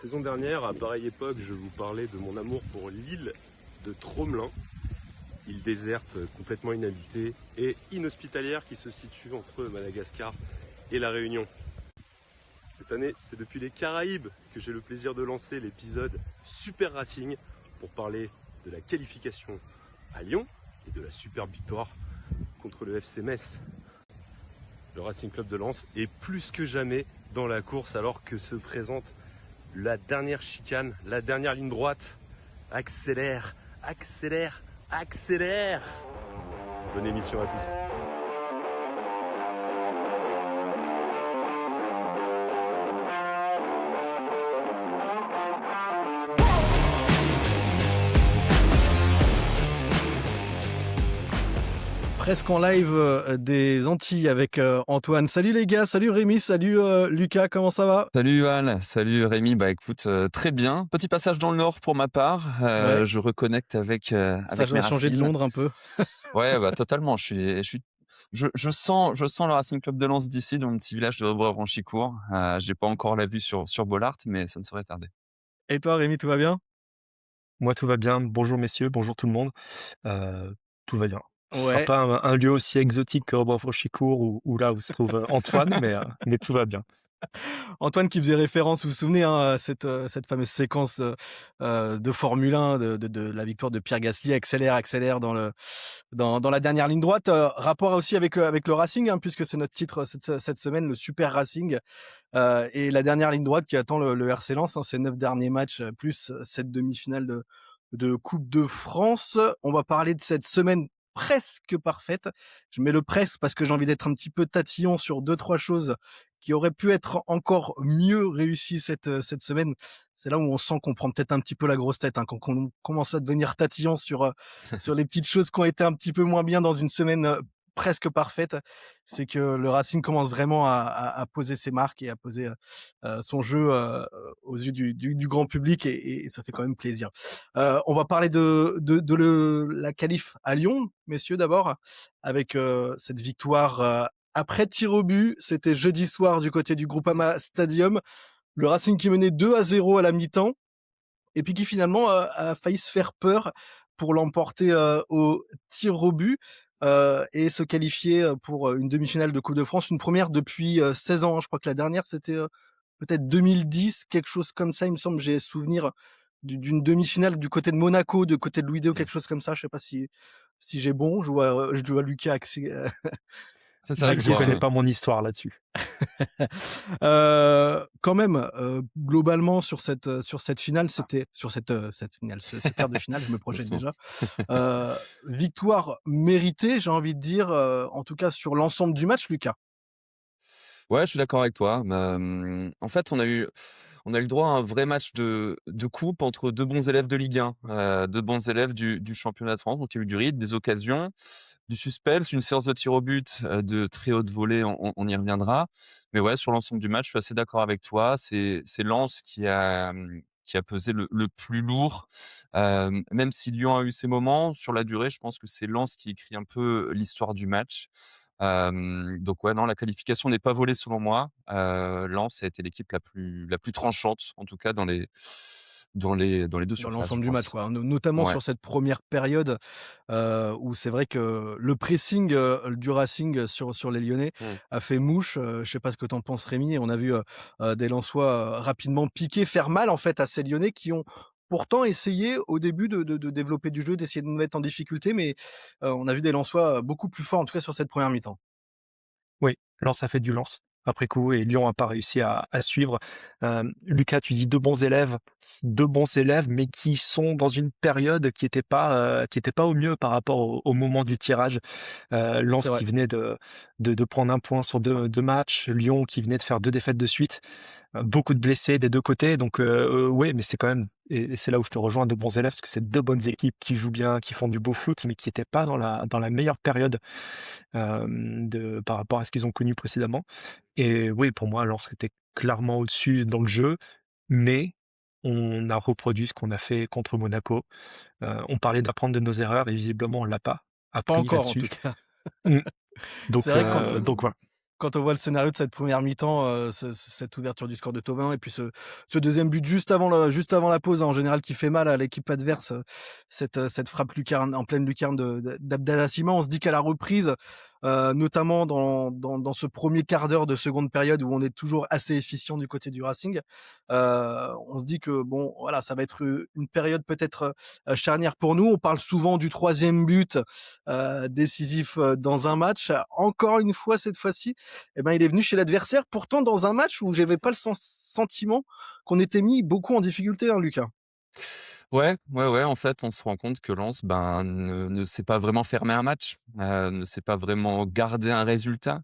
saison dernière, à pareille époque, je vous parlais de mon amour pour l'île de Tromelin, île déserte complètement inhabitée et inhospitalière qui se situe entre Madagascar et La Réunion. Cette année, c'est depuis les Caraïbes que j'ai le plaisir de lancer l'épisode Super Racing pour parler de la qualification à Lyon et de la superbe victoire contre le FC Metz. Le Racing Club de Lens est plus que jamais dans la course alors que se présente la dernière chicane, la dernière ligne droite. Accélère, accélère, accélère. Bonne émission à tous. Presque en live des Antilles avec Antoine. Salut les gars, salut Rémi, salut Lucas, comment ça va? Salut Val, salut Rémi, bah écoute, très bien. Petit passage dans le nord pour ma part, Ouais. je reconnecte avec Ça avec va mes changer de racines. Londres un peu. Ouais, bah totalement, je sens le Racing Club de Lens d'ici, dans mon petit village de Rebreuil-Franchicourt. J'ai pas encore la vue sur Bollaert, mais ça ne saurait tarder. Et toi Rémi, tout va bien? Moi, tout va bien. Bonjour messieurs, bonjour tout le monde. Tout va bien. Ce sera Ouais. pas un lieu aussi exotique que Rebreuil-Franchicourt où là où se trouve Antoine, mais tout va bien. Antoine qui faisait référence, vous vous souvenez, à cette fameuse séquence de Formule 1 de la victoire de Pierre Gasly, accélère dans la dernière ligne droite. Rapport aussi avec le Racing, hein, puisque c'est notre titre cette semaine, le Super Racing. Et la dernière ligne droite qui attend le RC Lens, hein, ces 9 derniers matchs, plus cette demi-finale de Coupe de France. On va parler de cette semaine presque parfaite. Je mets le presque parce que j'ai envie d'être un petit peu tatillon sur 2-3 choses qui auraient pu être encore mieux réussies cette semaine. C'est là où on sent qu'on prend peut-être un petit peu la grosse tête, hein, quand on commence à devenir tatillon sur les petites choses qui ont été un petit peu moins bien dans une semaine presque parfaite. C'est que le Racing commence vraiment à poser ses marques et à poser son jeu aux yeux du grand public et ça fait quand même plaisir. On va parler de la qualif à Lyon, messieurs, d'abord, avec cette victoire après tir au but. C'était jeudi soir du côté du Groupama Stadium. Le Racing qui menait 2-0 à la mi-temps et puis qui finalement a failli se faire peur pour l'emporter au tir au but et se qualifier pour une demi-finale de Coupe de France, une première depuis 16 ans. Je crois que la dernière, c'était peut-être 2010, quelque chose comme ça. Il me semble, j'ai souvenir d'une demi-finale du côté de Monaco, du côté de Louis II, quelque chose comme ça. Je sais pas si j'ai bon. Je vois Lucas Ça, c'est vrai que Je je connais pas mon histoire là-dessus. quand même, globalement sur cette finale, c'était sur cette finale, ce quart de finale, je me projette Doucement. déjà. Victoire méritée, j'ai envie de dire, en tout cas sur l'ensemble du match, Lucas. Ouais, je suis d'accord avec toi. En fait, on a eu le droit à un vrai match de coupe entre deux bons élèves de Ligue 1, deux bons élèves du championnat de France. Donc, il y a eu du rythme, des occasions, du suspense, une séance de tir au but de très haute volée, on y reviendra. Mais ouais, sur l'ensemble du match, je suis assez d'accord avec toi. C'est Lens qui a pesé le plus lourd. Même si Lyon a eu ses moments, sur la durée, je pense que c'est Lens qui écrit un peu l'histoire du match. Donc ouais, non, la qualification n'est pas volée selon moi. Lens a été l'équipe la plus tranchante, en tout cas dans les deux Dans surfaces, je l'ensemble du match, pense. quoi. Notamment Ouais. sur cette première période, où c'est vrai que le pressing, du Racing sur les Lyonnais Mmh. a fait mouche. Je sais pas ce que tu en penses Rémi, on a vu, des Lensois, rapidement piquer, faire mal en fait à ces Lyonnais qui ont pourtant essayé au début de développer du jeu, d'essayer de nous mettre en difficulté, mais, on a vu des Lensois, beaucoup plus forts en tout cas sur cette première mi-temps. Oui, Lens a fait du Lens après coup et Lyon a pas réussi à suivre. Lucas, tu dis deux bons élèves, mais qui sont dans une période qui était pas au mieux par rapport au moment du tirage. C'est Lens vrai. qui venait de prendre un point sur deux matchs, Lyon qui venait de faire 2 défaites de suite, beaucoup de blessés des deux côtés. Donc ouais, mais c'est quand même et c'est là où je te rejoins, de bons élèves, parce que c'est deux bonnes équipes qui jouent bien, qui font du beau foot, mais qui étaient pas dans la meilleure période par rapport à ce qu'ils ont connu précédemment. Et oui, pour moi, Lens était clairement au-dessus dans le jeu, mais on a reproduit ce qu'on a fait contre Monaco. On parlait d'apprendre de nos erreurs et visiblement on l'a pas Pas appris encore en tout là-dessus. cas. Mm. C'est Donc, vrai que quand, donc voilà. Quand on voit le scénario de cette première mi-temps, cette ouverture du score de Thauvin et puis ce 2e but juste avant la pause, hein, en général qui fait mal à l'équipe adverse, cette frappe lucarne en pleine lucarne d'Abdallah Sima. On se dit qu'à la reprise, notamment dans ce premier quart d'heure de seconde période où on est toujours assez efficient du côté du Racing, on se dit que bon, voilà, ça va être, une période peut-être, charnière pour nous. On parle souvent du 3e but, décisif, dans un match. Encore une fois, cette fois-ci, eh ben, il est venu chez l'adversaire, pourtant dans un match où j'avais pas le sentiment qu'on était mis beaucoup en difficulté, hein, Lucas. Ouais, ouais, ouais, en fait, on se rend compte que Lens, ben, ne sait pas vraiment fermer un match, ne sait pas vraiment garder un résultat,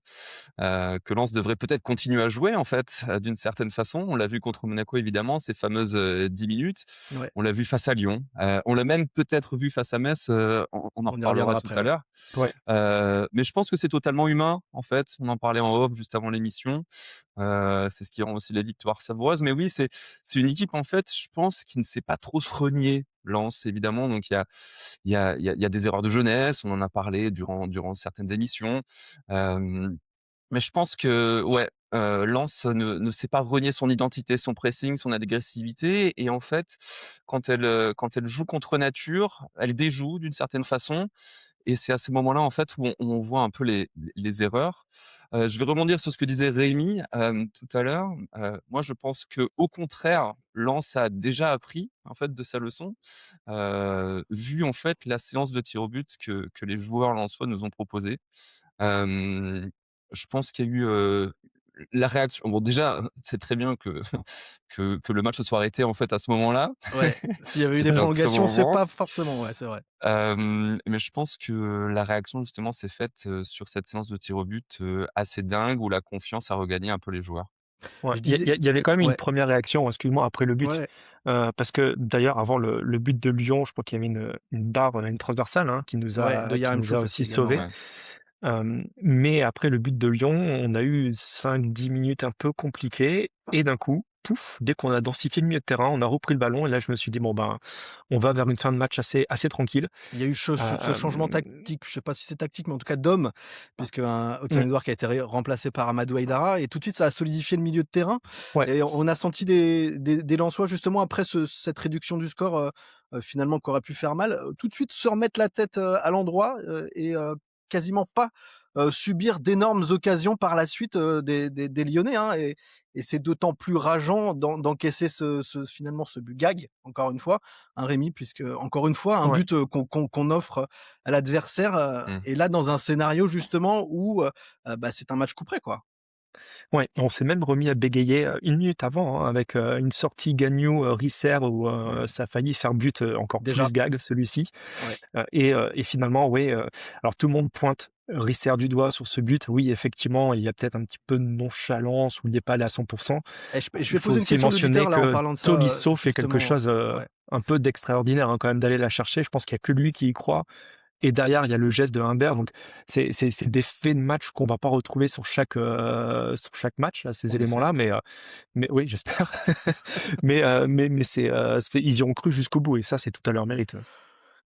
que Lens devrait peut-être continuer à jouer, en fait, d'une certaine façon. On l'a vu contre Monaco, évidemment, ces fameuses, 10 minutes. Ouais, On l'a vu face à Lyon, on l'a même peut-être vu face à Metz, on en on y reparlera reviendra tout après, à ouais. l'heure. Ouais. Mais je pense que c'est totalement humain, en fait. On en parlait en off juste avant l'émission. C'est ce qui rend aussi la victoire savoureuse. Mais oui, c'est une équipe, en fait, je pense, qui ne sait pas trop se renier. Lens, évidemment. Donc il y a des erreurs de jeunesse. On en a parlé durant certaines émissions. Mais je pense que ouais, Lens ne sait pas renier son identité, son pressing, son agressivité et en fait, quand elle joue contre nature, elle déjoue d'une certaine façon et c'est à ces moments-là, en fait, où on voit un peu les erreurs. Je vais rebondir sur ce que disait Rémi, tout à l'heure. Moi, je pense qu'au contraire, Lens a déjà appris, en fait, de sa leçon, vu, en fait, la séance de tir au but que les joueurs lensois nous ont proposée. Hem, je pense qu'il y a eu, la réaction bon déjà, c'est très bien que que le match se soit arrêté, en fait, à ce moment-là. Ouais, s'il y avait eu des C'était un très bon prolongations, c'est moment. pas forcément ouais, c'est vrai. Mais je pense que la réaction justement s'est faite, sur cette séance de tir au but, assez dingue où la confiance a regagné un peu les joueurs. Ouais, Je il y a il disais y a il y avait quand même une ouais, première réaction, excuse-moi, après le but, ouais, parce que d'ailleurs avant le but de Lyon, je crois qu'il y avait une barre, une transversale, hein, ouais, de qui nous a Yaremchuk aussi aussi également, sauvés. ouais. Ouais. Mais après le but de Lyon, on a eu 5-10 minutes un peu compliquées et d'un coup, pouf, dès qu'on a densifié le milieu de terrain, on a repris le ballon et là je me suis dit: «Bon ben, on va vers une fin de match assez tranquille». Il y a eu ce changement Hem, tactique, je sais pas si c'est tactique, mais en tout cas d'homme, puisqu'un Odsonne mmh, Édouard qui a été remplacé par Amadou Haïdara et tout de suite ça a solidifié le milieu de terrain ouais, et on a senti des Lensois justement après cette réduction du score, finalement qui aurait pu faire mal, tout de suite se remettre la tête, à l'endroit, et quasiment pas, subir d'énormes occasions par la suite, des Lyonnais, hein, et c'est d'autant plus rageant d'encaisser finalement ce but gag, encore une fois, un Rémi, puisque encore une fois, un ouais. but, qu'on offre à l'adversaire, Mmh. et là dans un scénario justement où, bah, c'est un match coup près, quoi. Ouais, on s'est même remis à bégayer, 1 minute avant, hein, avec, une sortie Gagnou, Risser où, Mmh. ça a failli faire but, encore Déjà, plus gag celui-ci, ouais. et finalement ouais, alors tout le monde pointe Risser du doigt sur ce but. Oui, effectivement, il y a peut-être un petit peu de nonchalance où il n'est pas allé à 100. Et je Il vais faut poser une aussi question mentionner d'auditeur là en que parlant de ça, Tolisso fait quelque justement, chose, ouais. un peu d'extraordinaire, hein, quand même d'aller la chercher. Je pense qu'il y a que lui qui y croit. Et derrière, il y a le geste de Humbert, donc c'est des faits de match qu'on va pas retrouver sur chaque match là, ces On espère. éléments-là, mais oui, j'espère. Mais ils y ont cru jusqu'au bout et ça, c'est tout à leur mérite.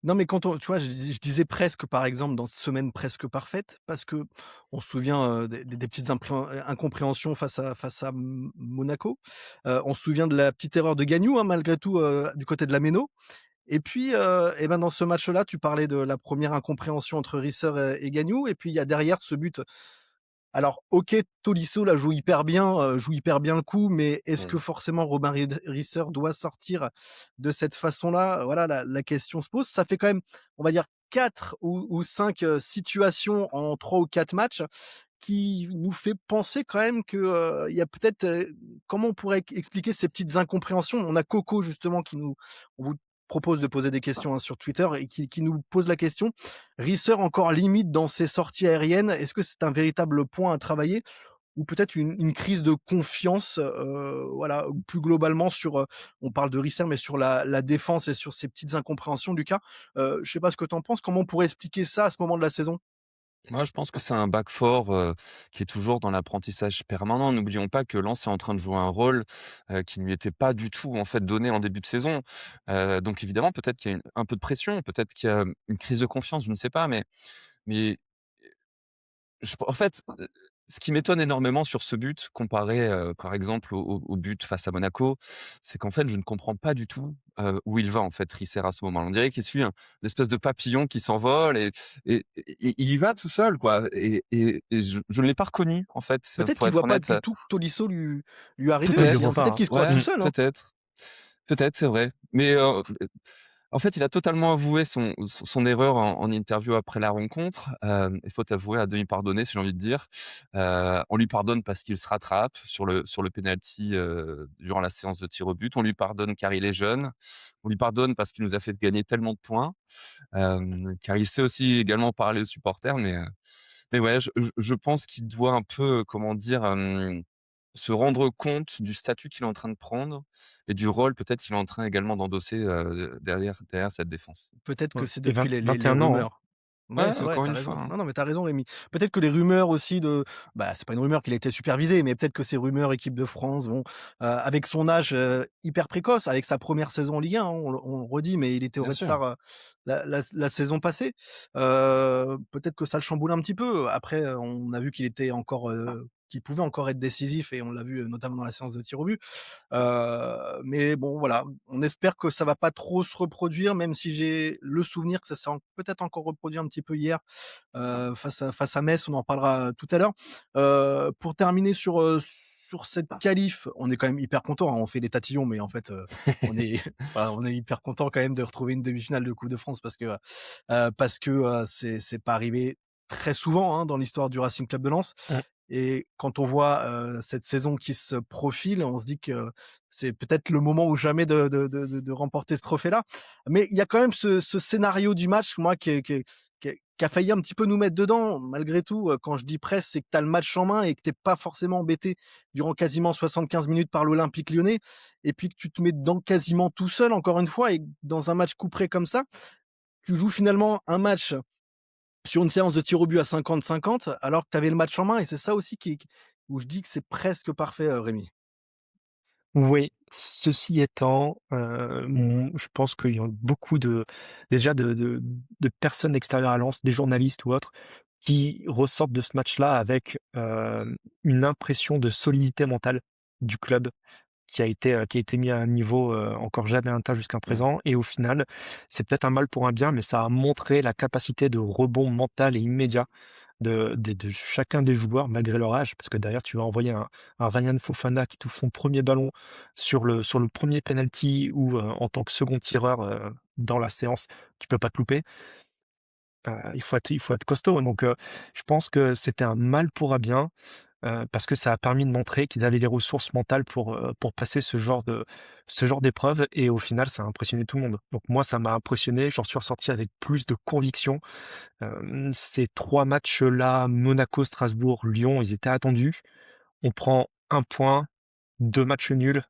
Non, mais quand on tu vois, je disais presque, par exemple, dans semaine presque parfaite, parce que on se souvient, des petites incompréhensions face à Monaco. On se souvient de la petite erreur de Gagnou, hein, malgré tout, du côté de la Méno. Et puis, et ben, dans ce match-là, tu parlais de la première incompréhension entre Risser et Gagnou et puis il y a derrière ce but. Alors OK, Tolisso là joue hyper bien le coup, mais est-ce Mmh. que forcément Robin Risser doit sortir de cette façon-là? Voilà, la question se pose. Ça fait quand même, on va dire 4 ou 5, situations en 3 ou 4 matchs qui nous fait penser quand même que, il y a peut-être, comment on pourrait expliquer ces petites incompréhensions? On a Coco justement on vous propose de poser des questions, hein, sur Twitter et qui nous pose la question: Risser encore limite dans ses sorties aériennes, est-ce que c'est un véritable point à travailler? Ou peut-être une crise de confiance, voilà, ou plus globalement sur, on parle de Risser, mais sur la défense et sur ces petites incompréhensions, Lucas. Je sais pas ce que tu en penses, comment on pourrait expliquer ça à ce moment de la saison? Moi, je pense que c'est un bac fort, qui est toujours dans l'apprentissage permanent. N'oublions pas que Lens est en train de jouer un rôle, qui ne lui était pas du tout, en fait, donné en début de saison. Donc évidemment, peut-être qu'il y a un peu de pression, peut-être qu'il y a une crise de confiance, je ne sais pas, mais en fait, ce qui m'étonne énormément sur ce but, comparé, par exemple, au but face à Monaco, c'est qu'en fait, je ne comprends pas du tout, où il va, en fait, Risser à ce moment-là. On dirait qu'il suit une espèce de papillon qui s'envole et il y va tout seul, quoi et je ne l'ai pas reconnu, en fait, Peut-être pour qu'il être voit pas honnête. du tout Tolisso lui arriver Ouais, il le aussi, Peut-être, voit hein. pas, Peut-être hein. qu'il se croit tout ouais, seul, hein. peut-être. Peut-être, c'est vrai. Mais, en fait, il a totalement avoué son erreur en interview après la rencontre. Il faut avouer à demi pardonner, si j'ai envie de dire. On lui pardonne parce qu'il se rattrape sur le penalty, durant la séance de tir au but. On lui pardonne car il est jeune. On lui pardonne parce qu'il nous a fait gagner tellement de points, car il sait aussi également parler aux supporters. Mais ouais, je pense qu'il doit un peu, comment dire, se rendre compte du statut qu'il est en train de prendre et du rôle peut-être qu'il est en train également d'endosser, derrière cette défense. Peut-être que Ouais. c'est Et depuis 20 les 21 ans, hein. rumeurs. Ouais, Ouais, c'est vrai, encore tu une raison. fois, hein. Non, non, mais t'as raison, Rémi. Peut-être que les rumeurs aussi de c'est pas une rumeur qu'il a été supervisé, mais peut-être que ces rumeurs équipe de France, bon, avec son âge, hyper précoce, avec sa première saison en Ligue 1, hein, on le redit, mais il était au Bien Red sûr. Star, la saison passée. Peut-être que ça le chamboule un petit peu. Après, on a vu qu'il était encore, qu'il pouvait encore être décisif et on l'a vu, notamment dans la séance de tir au but. Mais bon, voilà, on espère que ça va pas trop se reproduire, même si j'ai le souvenir que ça s'est peut-être encore reproduit un petit peu hier, face à Metz, on en parlera tout à l'heure. Pour terminer sur cette qualif, on est quand même hyper content, hein, on fait les tatillons, mais en fait, on est voilà, on est hyper content quand même de retrouver une demi-finale de Coupe de France parce que c'est pas arrivé très souvent, hein, dans l'histoire du Racing Club de Lens. Mmh. Et quand on voit, cette saison qui se profile, on se dit que c'est peut-être le moment ou jamais de remporter ce trophée-là. Mais il y a quand même ce scénario du match, moi, qui a failli un petit peu nous mettre dedans. Malgré tout, quand je dis presse, c'est que tu as le match en main et que tu pas forcément embêté durant quasiment 75 minutes par l'Olympique Lyonnais et puis que tu te mets dedans quasiment tout seul, encore une fois, et dans un match couperé comme ça, tu joues finalement un match sur une séance de tir au but à 50-50, alors que tu avais le match en main, et c'est ça aussi où je dis que c'est presque parfait, Rémi. Oui, ceci étant, je pense qu'il y a beaucoup de personnes extérieures à Lens, des journalistes ou autres, qui ressortent de ce match-là avec, une impression de solidité mentale du club qui a été mis à un niveau, encore jamais atteint jusqu'à Mmh. présent et au final, c'est peut-être un mal pour un bien, mais ça a montré la capacité de rebond mental et immédiat de chacun des joueurs malgré leur âge. Parce que derrière, tu vas envoyer un Ryan Fofana qui touche son premier ballon sur le premier penalty ou, en tant que second tireur, dans la séance, tu peux pas te louper. Il faut être costaud donc je pense que c'était un mal pour un bien. Parce que ça a permis de montrer qu'ils avaient les ressources mentales pour passer ce genre d'épreuve et au final, ça a impressionné tout le monde. Donc moi, ça m'a impressionné, j'en suis ressorti avec plus de conviction. Ces 3 matchs-là, Monaco, Strasbourg, Lyon, ils étaient attendus. On prend 1 point, 2 matchs nuls,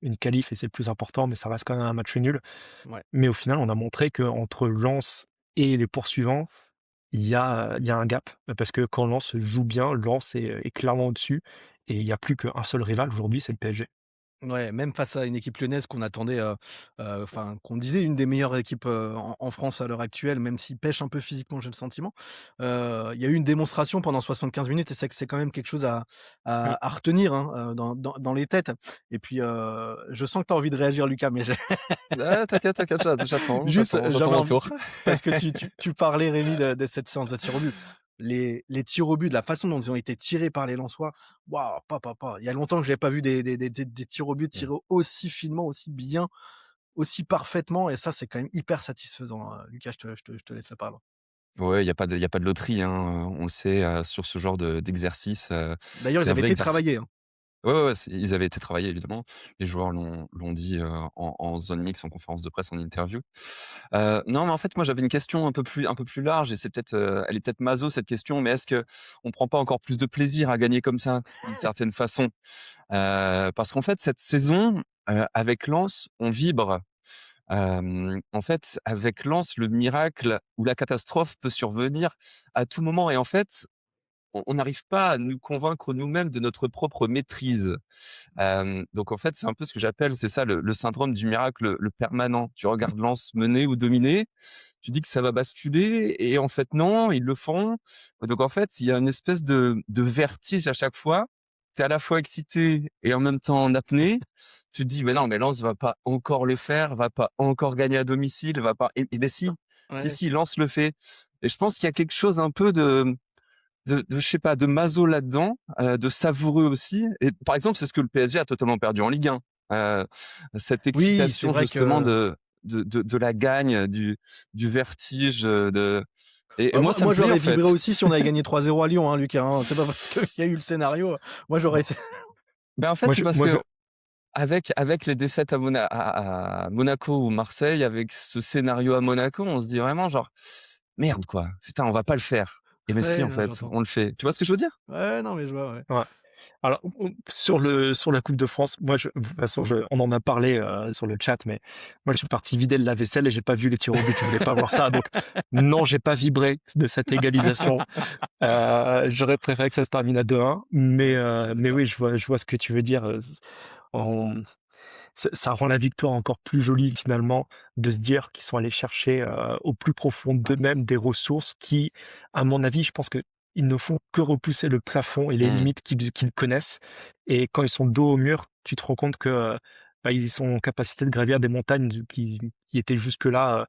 une qualif et c'est le plus important, mais ça reste quand même un match nul. Ouais. Mais au final, on a montré qu'entre Lens et les poursuivants, il y a un gap, parce que quand Lens joue bien, Lens est clairement au-dessus et il y a plus qu'un seul rival aujourd'hui, c'est le PSG. Ouais, même face à une équipe lyonnaise qu'on attendait, enfin, qu'on disait une des meilleures équipes, en France à l'heure actuelle, même s'ils pêchent un peu physiquement, j'ai le sentiment. Il y a eu une démonstration pendant 75 minutes et c'est que c'est quand même quelque chose à Mmh. à à retenir, hein, dans les têtes. Et puis, je sens que tu as envie de réagir, Lucas, mais j'ai Ah, t'inquiète, j'attends juste, j'attends j'avais mon envie tour. parce que tu parlais, Rémi, de cette séance de tir au but. Les tirs au but, de la façon dont ils ont été tirés par les Lensois, waouh, il y a longtemps que j'avais pas vu des tirs au but Mmh. tirés aussi finement, aussi bien, aussi parfaitement, et ça, c'est quand même hyper satisfaisant, hein. Lucas, je te laisse la parole. Ouais, il y a pas de loterie, hein, on le sait, sur ce genre d'exercice, D'ailleurs, c'est ils un avaient vrai été exercice. travaillés, hein. Ouais, ouais, ouais, ils avaient été travaillés évidemment. Les joueurs l'ont dit, en zone mixte, en conférence de presse, en interview. Non, mais en fait, moi, j'avais une question un peu plus large et c'est peut-être, elle est peut-être maso cette question, mais est-ce qu'on prend pas encore plus de plaisir à gagner comme ça, d'une certaine façon? Parce qu'en fait, cette saison, avec Lens, on vibre. En fait, avec Lens, le miracle ou la catastrophe peut survenir à tout moment et en fait, on n'arrive pas à nous convaincre nous-mêmes de notre propre maîtrise. Donc en fait, c'est un peu ce que j'appelle, c'est ça le syndrome du miracle le permanent. Tu regardes Lens mener ou dominer, tu dis que ça va basculer et en fait non, ils le font. Donc en fait, il y a une espèce de vertige à chaque fois. Tu es à la fois excité et en même temps en apnée. Tu te dis mais non, mais Lens va pas encore le faire, va pas encore gagner à domicile, va pas et ben si, Ouais. si Lens le fait. Et je pense qu'il y a quelque chose un peu de je sais pas, de maso là-dedans, de savoureux aussi. Et par exemple, c'est ce que le PSG a totalement perdu en Ligue 1. Heu, Cette Oui, c'est excitation vrai justement que de la gagne, du vertige, de et bah, moi moi, ça me moi plaît en j'aurais vibré fait. aussi si on avait gagné 3-0 à Lyon, hein, Lucas, hein. C'est pas parce qu'il y a eu le scénario. Moi, j'aurais essayé. Ben, en fait, Moi, c'est je, parce moi, je, que avec les défaites à Monaco ou Marseille, avec ce scénario à Monaco, on se dit vraiment genre: «Merde quoi, putain on va pas le faire». Et mais si Ouais, en non, fait, j'entends. on le fait. Tu vois ce que je veux dire? Ouais, non, mais je vois, ouais. ouais. Alors, sur la Coupe de France, moi, de toute façon, on en a parlé sur le chat, mais moi, je suis parti vider le lave-vaisselle et j'ai pas vu les tirs au but. Je voulais pas voir ça. Donc, non, j'ai pas vibré de cette égalisation. J'aurais préféré que ça se termine à 2-1. Ouais, je suis Mais d'accord. oui, je vois ce que tu veux dire. On- Ça rend la victoire encore plus jolie, finalement, de se dire qu'ils sont allés chercher au plus profond d'eux-mêmes des ressources qui, à mon avis, je pense que ils ne font que repousser le plafond et les Mmh. limites qu'ils connaissent. Et quand ils sont dos au mur, tu te rends compte que bah, ils sont en capacité de gravir des montagnes qui étaient jusque-là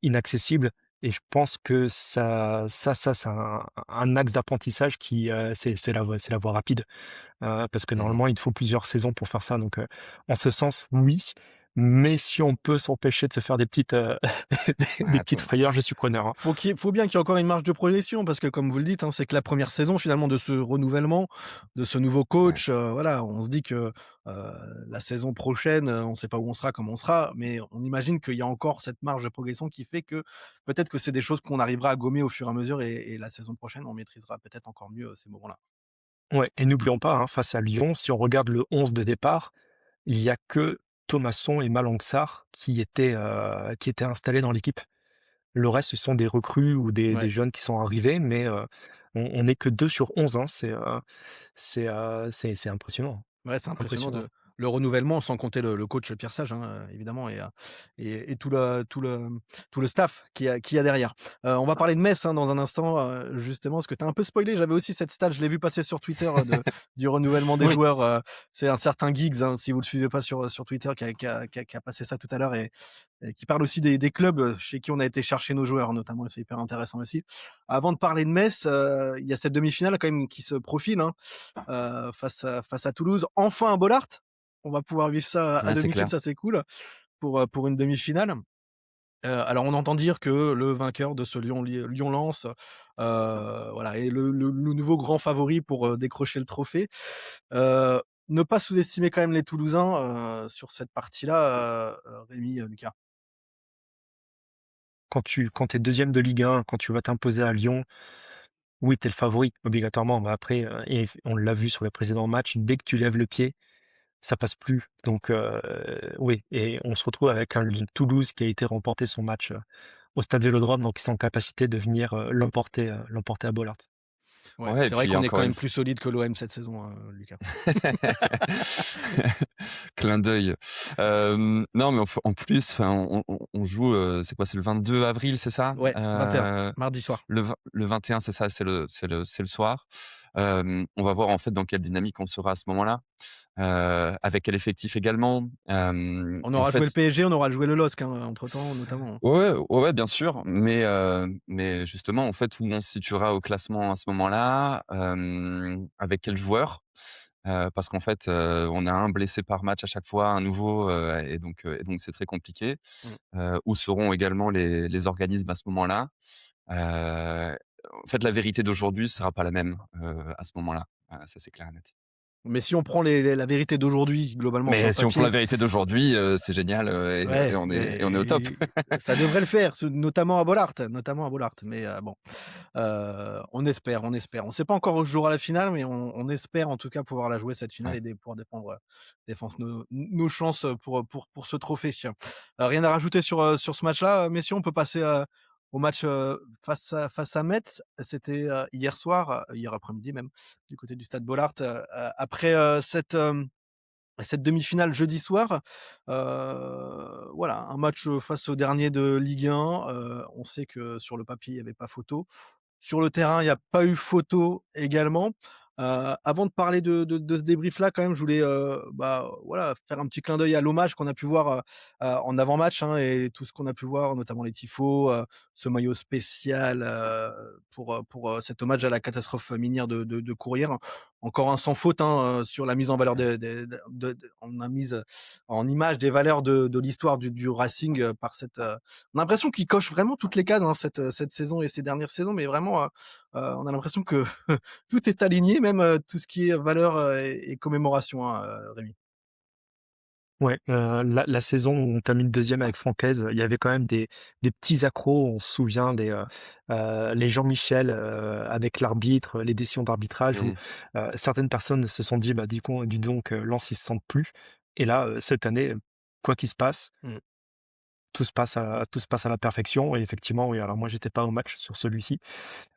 inaccessibles. Et je pense que ça c'est un axe d'apprentissage qui c'est la voie rapide. Parce que Mmh. normalement, il te faut plusieurs saisons pour faire ça. Donc, en ce sens, oui. Mais si on peut s'empêcher de se faire des petites, des petites Attends. frayeurs, je suis preneur, hein. Faut bien qu'il y ait encore une marge de progression parce que comme vous le dites, hein, c'est que la première saison finalement de ce renouvellement, de ce nouveau Ouais. coach, voilà, on se dit que, la saison prochaine, on sait pas où on sera, comment on sera, mais on imagine qu'il y a encore cette marge de progression qui fait que peut-être que c'est des choses qu'on arrivera à gommer au fur et à mesure et la saison prochaine, on maîtrisera peut-être encore mieux, ces moments-là. Ouais, et n'oublions pas, hein, face à Lyon, si on regarde le 11 de départ, il y a que Thomasson et Malang Sarr qui étaient installés dans l'équipe. Le reste, ce sont des recrues ou des Ouais. jeunes qui sont arrivés, mais on n'est que 2 sur 11, hein. C'est impressionnant. Ouais, c'est impressionnant Impressionnant. de le renouvellement, sans compter le coach Pierre Sage, hein, évidemment et tout le staff qu'il y a derrière. On va parler de Metz, hein, dans un instant, justement, parce que tu as un peu spoilé. J'avais aussi cette stat, je l'ai vu passer sur Twitter, du renouvellement des Oui, joueurs, c'est un certain Giggs, hein, si vous le suivez pas sur Twitter, qui a passé ça tout à l'heure et qui parle aussi des clubs, chez qui on a été chercher nos joueurs, notamment, et c'est hyper intéressant aussi. Avant de parler de Metz, il y a cette demi-finale quand même qui se profile, hein, face à Toulouse. Enfin un Bollaert. On va pouvoir vivre ça à Ouais, c'est domicile, clair. ça c'est cool pour une demi-finale. Alors on entend dire que le vainqueur de ce Lyon-Lens, voilà, est le nouveau grand favori pour décrocher le trophée. Heu, Ne pas sous-estimer quand même les Toulousains sur cette partie-là, Rémi, Lucas. quand tu es deuxième de Ligue 1, quand tu vas t'imposer à Lyon, oui, tu es le favori, obligatoirement. Mais après, et on l'a vu sur les précédents matchs, dès que tu lèves le pied, ça passe plus. Donc, oui, et on se retrouve avec un Toulouse qui a été remporté son match au Stade Vélodrome, donc ils sont en capacité de venir l'emporter à Bollaert. Ouais, Ouais, et c'est vrai puis qu'on est quand encore une même plus solide que l'OM cette saison, Lucas. Clin d'œil. Non, mais en plus, enfin, on joue, c'est quoi? C'est le 22 avril, c'est ça? Ouais, 21, mardi soir. Le 21, c'est ça, c'est le soir. On va voir en fait dans quelle dynamique on sera à ce moment-là, avec quel effectif également. On En aura joué le fait, PSG, on aura joué le LOSC, hein, entre-temps, notamment, hein. ouais, ouais, ouais, bien sûr, mais justement, en fait, où on se situera au classement à ce moment-là, avec quel joueur? Parce qu'en fait, on a un blessé par match à chaque fois, un nouveau, et donc c'est très compliqué. Mmh. Où seront également les organismes à ce moment-là? En fait, la vérité d'aujourd'hui sera pas la même, à ce moment-là. Ça, c'est clair et net. Mais si on prend la vérité d'aujourd'hui, globalement, sur Mais le si on prend la papier, vérité d'aujourd'hui, c'est génial, et ouais, on est au top. et ça devrait le faire, notamment à Bollaert, mais bon, on espère, on espère. On ne sait pas encore où se jouera la finale, mais on espère en tout cas pouvoir la jouer cette finale Ouais. et pouvoir défendre nos chances pour ce trophée. Rien à rajouter sur ce match-là, messieurs? On peut passer au match, face à Metz. C'était, hier soir, hier après-midi même, du côté du stade Bollaert, après, cette demi-finale jeudi soir. Voilà, un match, face au dernier de Ligue 1. On sait que sur le papier, il y avait pas photo. Sur le terrain, il y a pas eu photo également. Avant de parler de ce débrief-là, quand même, je voulais, bah, voilà, faire un petit clin d'œil à l'hommage qu'on a pu voir, en avant-match, hein, et tout ce qu'on a pu voir, notamment les tifos, ce maillot spécial, pour cet hommage à la catastrophe minière de Courrières. Encore un sans faute, hein, sur la mise en valeur on a mis en image des valeurs de l'histoire du Racing, par cette, on a l'impression qu'il coche vraiment toutes les cases, hein, cette saison et ces dernières saisons, mais vraiment, on a l'impression que tout est aligné, même, tout ce qui est valeur, et commémoration, hein, Rémi. Ouais, la saison où on termine deuxième avec Francaise, il y avait quand même des petits accros. On se souvient les Jean-Michel, avec l'arbitre, les décisions d'arbitrage où, Mmh. certaines personnes se sont dit: «Bah, dis donc, Lens, ils se sentent plus» et là, cette année, quoi qu'il se passe, Mmh. tout se passe à la perfection et effectivement, oui, alors moi, j'étais pas au match sur celui-ci,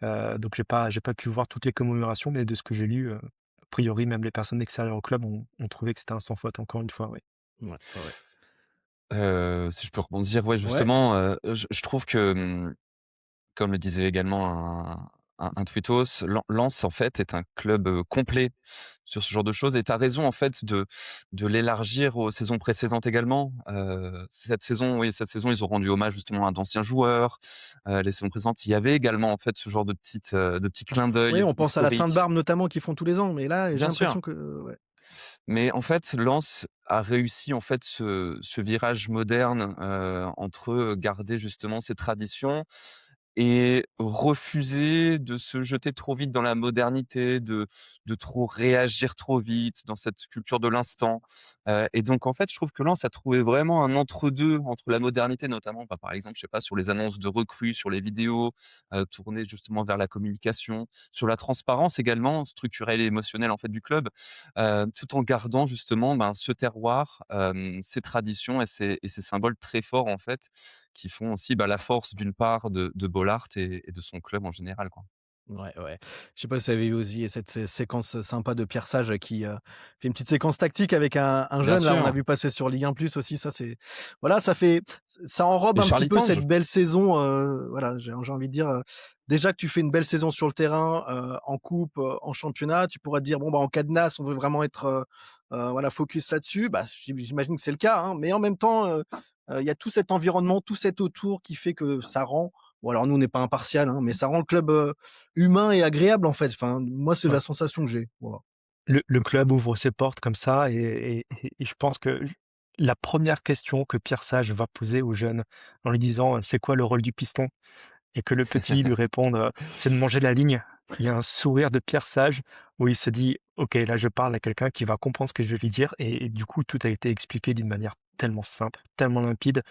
donc j'ai pas pu voir toutes les commémorations, mais de ce que j'ai lu, a priori, même les personnes extérieures au club ont trouvé que c'était un sans faute, encore une fois, oui. Ouais, ouais, ouais. Si je peux rebondir, ouais, Ouais, justement, je trouve que, comme le disait également un tweetos, Lens, en fait, est un club, complet sur ce genre de choses et tu as raison, en fait, de l'élargir aux saisons précédentes également. Cette saison, ils ont rendu hommage justement à d'anciens joueurs. Les saisons précédentes, il y avait également, en fait, ce genre de petits clins oui, d'œil on pense à la historiques. Sainte-Barbe notamment qui font tous les ans, mais là, j'ai Bien sûr, l'impression que ouais. mais en fait, Lens a réussi, en fait, ce virage moderne, entre garder justement ses traditions et refuser de se jeter trop vite dans la modernité, de trop réagir trop vite dans cette culture de l'instant. Et donc en fait, je trouve que Lens a trouvé vraiment un entre-deux entre la modernité notamment, bah, par exemple, je sais pas, sur les annonces de recrues, sur les vidéos, tournées justement vers la communication, sur la transparence également, structurelle et émotionnelle en fait du club, tout en gardant justement, ben, ce terroir, ces traditions et ces symboles très forts en fait, qui font aussi, bah, la force d'une part de Bollaert et de son club en général, quoi. Ouais, ouais. Je sais pas si vous avez vu aussi cette séquence sympa de Pierre Sage qui, fait une petite séquence tactique avec un Bien jeune là, on a sûr, vu passer sur Ligue 1+ aussi, ça c'est voilà, ça enrobe et un petit Charlie peu Tange. cette belle saison, voilà, j'ai envie de dire, déjà que tu fais une belle saison sur le terrain, en coupe, en championnat, tu pourrais te dire: «Bon, bah, en cadenas, on veut vraiment être, voilà, focus là-dessus». Bah, j'imagine que c'est le cas, hein, mais en même temps, il y a tout cet environnement, tout cet autour qui fait que ça rend, bon alors nous on n'est pas impartial, hein, mais ça rend le club, humain et agréable en fait. Enfin, moi, c'est Ouais. la sensation que j'ai. Voilà. Le club ouvre ses portes comme ça et je pense que la première question que Pierre Sage va poser aux jeunes en lui disant, «C'est quoi le rôle du piston?» et que le petit lui réponde, «C'est de manger la ligne». Il y a un sourire de Pierre Sage où il se dit: «OK, là je parle à quelqu'un qui va comprendre ce que je vais lui dire» et du coup tout a été expliqué d'une manière tellement simple, tellement limpide,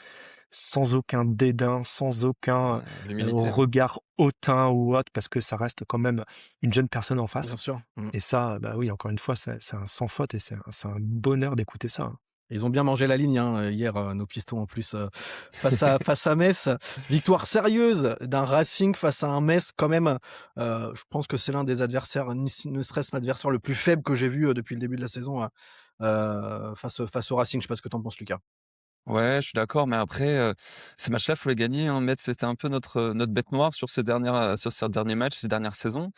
sans aucun dédain, sans aucun, Ouais, l'humilité, hein. regard hautain ou autre parce que ça reste quand même une jeune personne en Bien face sûr. Mmh. et ça, bah, oui, encore une fois, c'est un sans faute et c'est un bonheur d'écouter ça, hein. Ils ont bien mangé la ligne, hein, hier, nos pistons en plus, face à Metz. Victoire sérieuse d'un Racing face à un Metz quand même, je pense que c'est l'un des adversaires, ne serait-ce l'adversaire le plus faible que j'ai vu, depuis le début de la saison, face au Racing. Je sais pas ce que tu en penses, Lucas? Ouais, je suis d'accord, mais après, ces matchs-là, faut les gagner, hein. Metz, c'était un peu notre bête noire sur ces derniers matchs, ces dernières saisons.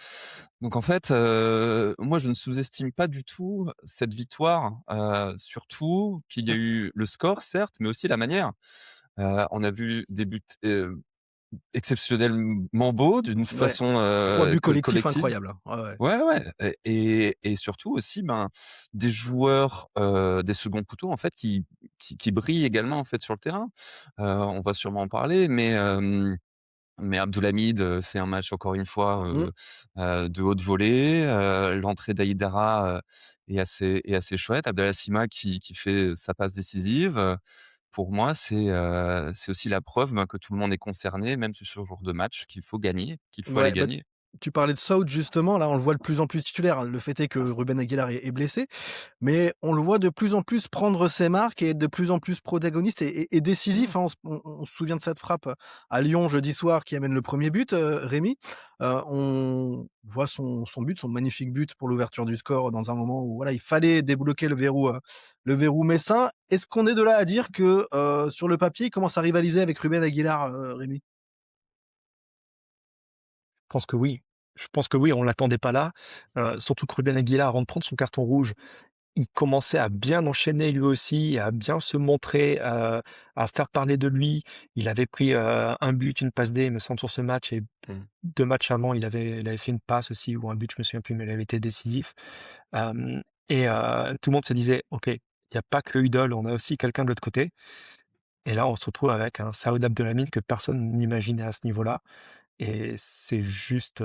Donc en fait, moi, je ne sous-estime pas du tout cette victoire, surtout qu'il y a Mmh. eu le score, certes, mais aussi la manière. On a vu des buts, exceptionnellement beaux, d'une Ouais, façon, 3 buts collectifs collective. incroyables, hein. Ouais, ouais. Ouais, ouais, et surtout aussi, ben, des joueurs, des seconds couteaux, en fait, qui brillent également, en fait, sur le terrain. On va sûrement en parler, mais Abdoulhamid, fait un match encore une fois, Mmh. de haute volée. L'entrée d'Aïdara, est assez chouette. Abdallah Sima qui fait sa passe décisive. Pour moi, c'est aussi la preuve, ben, que tout le monde est concerné, même sur ce genre de match, qu'il faut gagner, qu'il faut aller Ouais, bah, gagner. Tu parlais de Saoud justement, là on le voit de plus en plus titulaire. Le fait est que Ruben Aguilar est blessé, mais on le voit de plus en plus prendre ses marques et être de plus en plus protagoniste et décisif, hein. On se souvient de cette frappe à Lyon jeudi soir qui amène le premier but, Rémi. On voit son but, son magnifique but pour l'ouverture du score dans un moment où voilà, il fallait débloquer le verrou messin. Est-ce qu'on est de là à dire que, sur le papier, il commence à rivaliser avec Ruben Aguilar, Rémi? Je pense que oui. Je pense que oui, on l'attendait pas là, surtout que Ruben Aguilar, avant de prendre son carton rouge, il commençait à bien enchaîner lui aussi, à bien se montrer, à faire parler de lui. Il avait pris, 1 but, une passe D, il me semble, sur ce match et Mmh. 2 matchs avant, il avait fait une passe aussi ou un but, je me souviens plus, mais il avait été décisif. Hem et tout le monde se disait: «OK, il y a pas que Udol, on a aussi quelqu'un de l'autre côté» et là, on se retrouve avec un Saoud Abdelhamid que personne n'imaginait à ce niveau-là et c'est juste,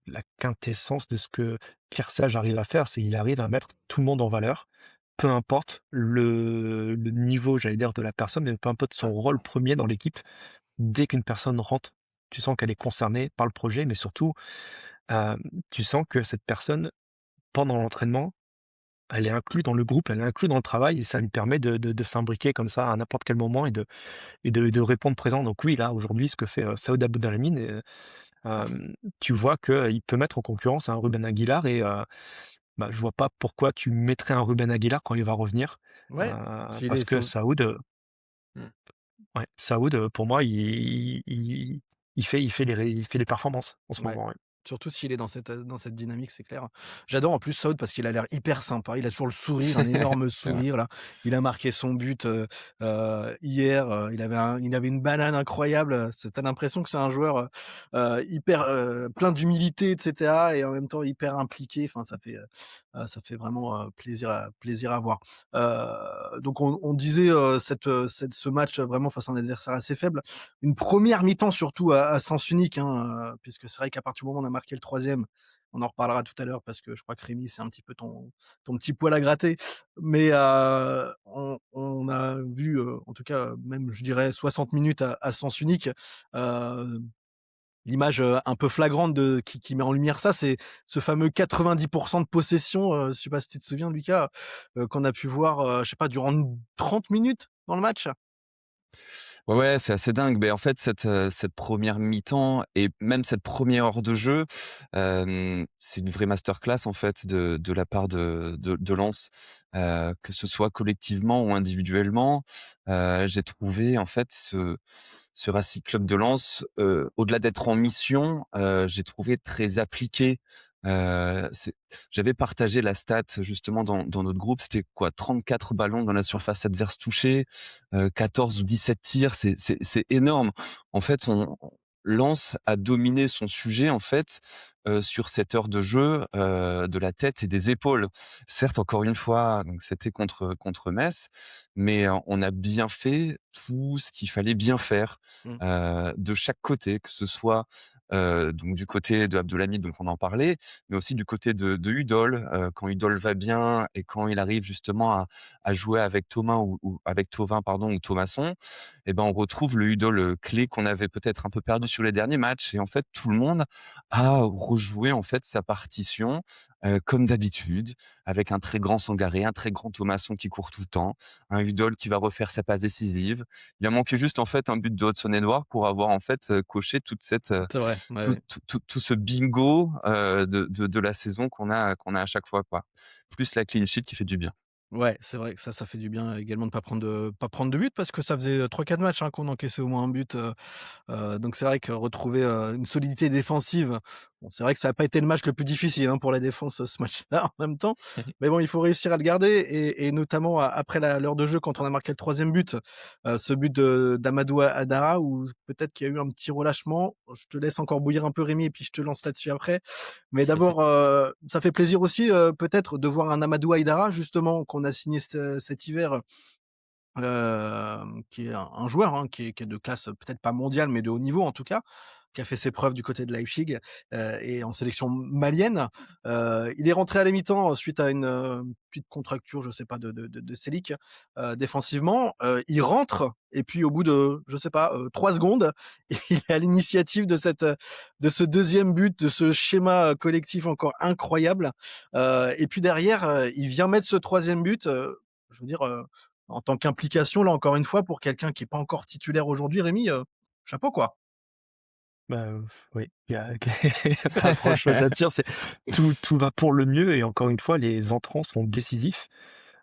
la quintessence de ce que Pierre Sage arrive à faire, c'est il arrive à mettre tout le monde en valeur, peu importe le niveau, j'allais dire, de la personne, mais peu importe son rôle premier dans l'équipe. Dès qu'une personne rentre, tu sens qu'elle est concernée par le projet, mais surtout, hem, tu sens que cette personne, pendant l'entraînement, elle est inclue dans le groupe, elle est inclue dans le travail et ça lui permet de s'imbriquer comme ça à n'importe quel moment et de répondre présent. Donc oui, là, aujourd'hui, ce que fait, Saoud Abdelhamid, tu vois qu'il peut mettre en concurrence un Ruben Aguilar et bah, je vois pas pourquoi tu mettrais un Ruben Aguilar quand il va revenir, Ouais, s'il parce est que faut Saoud, Mmh. ouais, Saoud, pour moi, il fait les performances en ce ouais. moment, ouais. Surtout s'il est dans cette dynamique, c'est clair. J'adore en plus Saud parce qu'il a l'air hyper sympa. Il a toujours le sourire, un énorme C'est vrai. sourire là. Il a marqué son but, hier, il avait une banane incroyable, tu l'impression que c'est un joueur, hyper, plein d'humilité et cetera et en même temps hyper impliqué. Enfin ça fait vraiment, plaisir à voir. Donc on disait, ce match vraiment face à un adversaire assez faible. Une première mi-temps surtout à sens unique, hein, puisque c'est vrai qu'à partir du moment où on a marqué le troisième, on en reparlera tout à l'heure parce que je crois que Rémi, c'est un petit peu ton petit poil à gratter. Mais, on a vu, en tout cas, même je dirais 60 minutes à sens unique. Heu, L'image, un peu flagrante qui met en lumière ça, c'est ce fameux 90 de possession, je sais pas si tu te souviens Lucas, qu'on a pu voir, je sais pas durant 30 minutes dans le match? Ouais, ouais, c'est assez dingue. Mais en fait, cette première mi-temps et même cette première heure de jeu, c'est une vraie masterclass en fait de la part de Lens, que ce soit collectivement ou individuellement. J'ai trouvé en fait ce Racing Club de Lens, au-delà d'être en mission, j'ai trouvé très appliqué. C'est J'avais partagé la stat justement dans notre groupe, c'était quoi? 34 ballons dans la surface adverse touchés, 14 ou 17 tirs, c'est énorme. En fait, on Lens a dominé son sujet en fait, sur cette heure de jeu, de la tête et des épaules. Certes, encore une fois, donc c'était contre Metz, mais on a bien fait tout ce qu'il fallait bien faire, Mmh. de chaque côté, que ce soit, donc du côté de Abdelhamid, donc on en parlait, mais aussi du côté de Udol, quand Udol va bien et quand il arrive justement à jouer avec Thomas ou avec Thauvin pardon ou Thomasson, et ben on retrouve le Udol, clé qu'on avait peut-être un peu perdu sur les derniers matchs et en fait tout le monde a rejoué en fait sa partition, comme d'habitude, avec un très grand Sangaré, un très grand Thomasson qui court tout le temps, un Udol qui va refaire sa passe décisive. Il a manqué juste en fait un but de Hudson-Edouard pour avoir en fait, coché toute cette, C'est vrai, ouais, tout ouais. tout ce bingo, de la saison qu'on a à chaque fois, quoi. Plus la clean sheet qui fait du bien. Ouais, c'est vrai que ça fait du bien également de pas prendre de but parce que ça faisait, 3-4 matchs, hein, qu'on encaissait au moins un but, donc c'est vrai que retrouver, une solidité défensive, bon, c'est vrai que ça a pas été le match le plus difficile, hein, pour la défense, ce match-là, en même temps. Mais bon, il faut réussir à le garder et notamment après l'heure de jeu quand on a marqué le troisième but, ce but de d'Amadou Haidara où peut-être qu'il y a eu un petit relâchement. Je te laisse encore bouillir un peu Rémi et puis je te lance là-dessus après. Mais d'abord, ça fait plaisir aussi, peut-être de voir un Amadou Haidara justement qu'on a signé cet hiver, qui est un joueur, hein, qui est de classe, peut-être pas mondiale, mais de haut niveau en tout cas. qui a fait ses preuves du côté de Leipzig et en sélection malienne. Il est rentré à la mi-temps suite à une petite contracture, je sais pas, de Selic défensivement. Il rentre et puis au bout de, je sais pas, 3 secondes, il est à l'initiative de ce deuxième but, de ce schéma collectif encore incroyable. Et puis derrière, il vient mettre ce troisième but. Je veux dire, en tant qu'implication, là encore une fois, pour quelqu'un qui est pas encore titulaire aujourd'hui, Rémi, chapeau quoi. Bah, oui, il y a y a pas grand-chose à dire, c'est tout va pour le mieux et encore une fois, les entrants sont décisifs.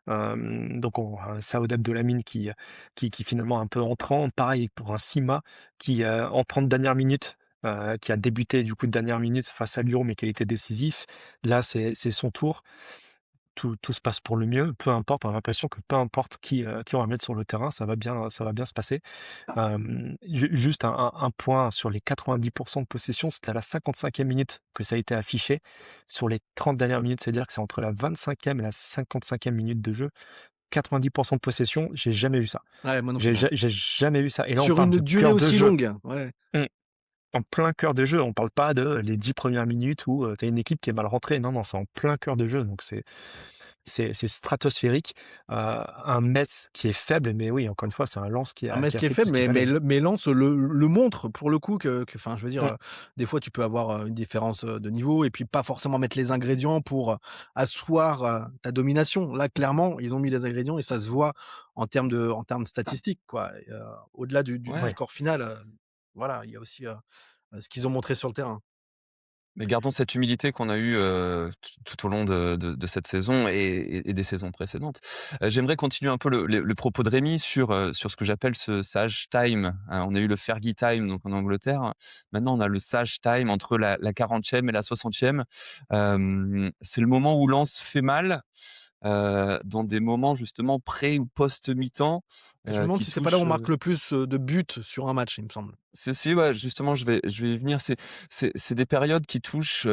Donc Saouad Abdelhamid qui finalement est un peu entrant. Pareil pour un Sima qui, en 30 dernières minutes, qui a débuté du coup de dernière minute face à Lyon, mais qui a été décisif. Là, c'est son tour. Tout se passe pour le mieux, peu importe, on a l'impression que peu importe qui on va mettre sur le terrain, ça va bien se passer. Juste un point sur les 90% de possession, c'était à la 55e minute que ça a été affiché. Sur les 30 dernières minutes, c'est-à-dire que c'est entre la 25e et la 55e minute de jeu. 90% de possession, j'ai jamais vu ça. Ouais, moi non plus, hein. J'ai jamais vu ça. Et là, on Sur parle une de durée cœur de aussi jeu. longue, ouais. En plein cœur de jeu. On parle pas de les 10 premières minutes où tu as une équipe qui est mal rentrée. Non, c'est en plein cœur de jeu. Donc c'est stratosphérique. Un Metz qui est faible, mais oui, encore une fois, c'est un Lens qui Un a match qui est fait tout faible, ce qu'il fallait. mais Lens le montre pour le coup que, enfin, je veux dire, Mm. des fois tu peux avoir une différence de niveau et puis pas forcément mettre les ingrédients pour asseoir ta domination. Là, clairement, ils ont mis les ingrédients et ça se voit en termes statistiques, quoi. Et, au-delà du Ouais. score final, voilà, il y a aussi ce qu'ils ont montré sur le terrain. Mais gardons cette humilité qu'on a eue tout au long de cette saison et des saisons précédentes. J'aimerais continuer un peu le propos de Rémi sur ce que j'appelle ce sage time. On a eu le Fergie time donc en Angleterre. Maintenant, on a le sage time entre la 40e et la 60e. C'est le moment où Lens fait mal. Dans des moments justement pré ou post mi-temps Et je me demande qui si c'est pas là où on touchent. marque le plus de buts sur un match, il me semble. Si, ouais, justement, je vais y venir. C'est des périodes qui touchent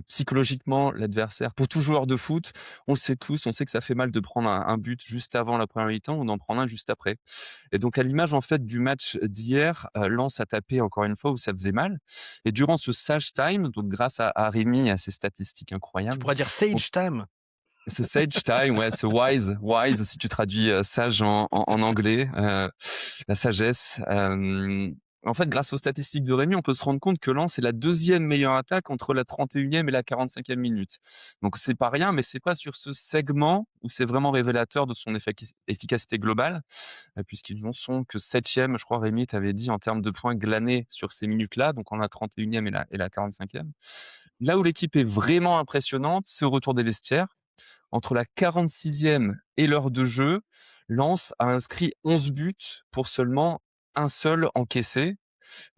psychologiquement l'adversaire. Pour tout joueur de foot, on le sait tous, on sait que ça fait mal de prendre un but juste avant la première mi-temps ou d'en prendre un juste après. Et donc, à l'image en fait du match d'hier, Lens a tapé encore une fois où ça faisait mal. Et durant ce sage time, donc grâce à Rémi et à ses statistiques Tu incroyables, pourrais dire Sage Time. ce sage time, ouais, ce wise si tu traduis sage en anglais, la sagesse. En fait, grâce aux statistiques de Rémi, on peut se rendre compte que Lens est la deuxième meilleure attaque entre la 31e et la 45e minute. Donc c'est pas rien, mais c'est pas sur ce segment où c'est vraiment révélateur de son efficacité globale, puisqu'ils n'en sont que 7e, je crois, Rémi, t'avais dit, en termes de points glanés sur ces minutes-là, donc en la 31e et la 45e. Là où l'équipe est vraiment impressionnante, c'est au retour des vestiaires. Entre la 46e et l'heure de jeu, Lens a inscrit 11 buts pour seulement un seul encaissé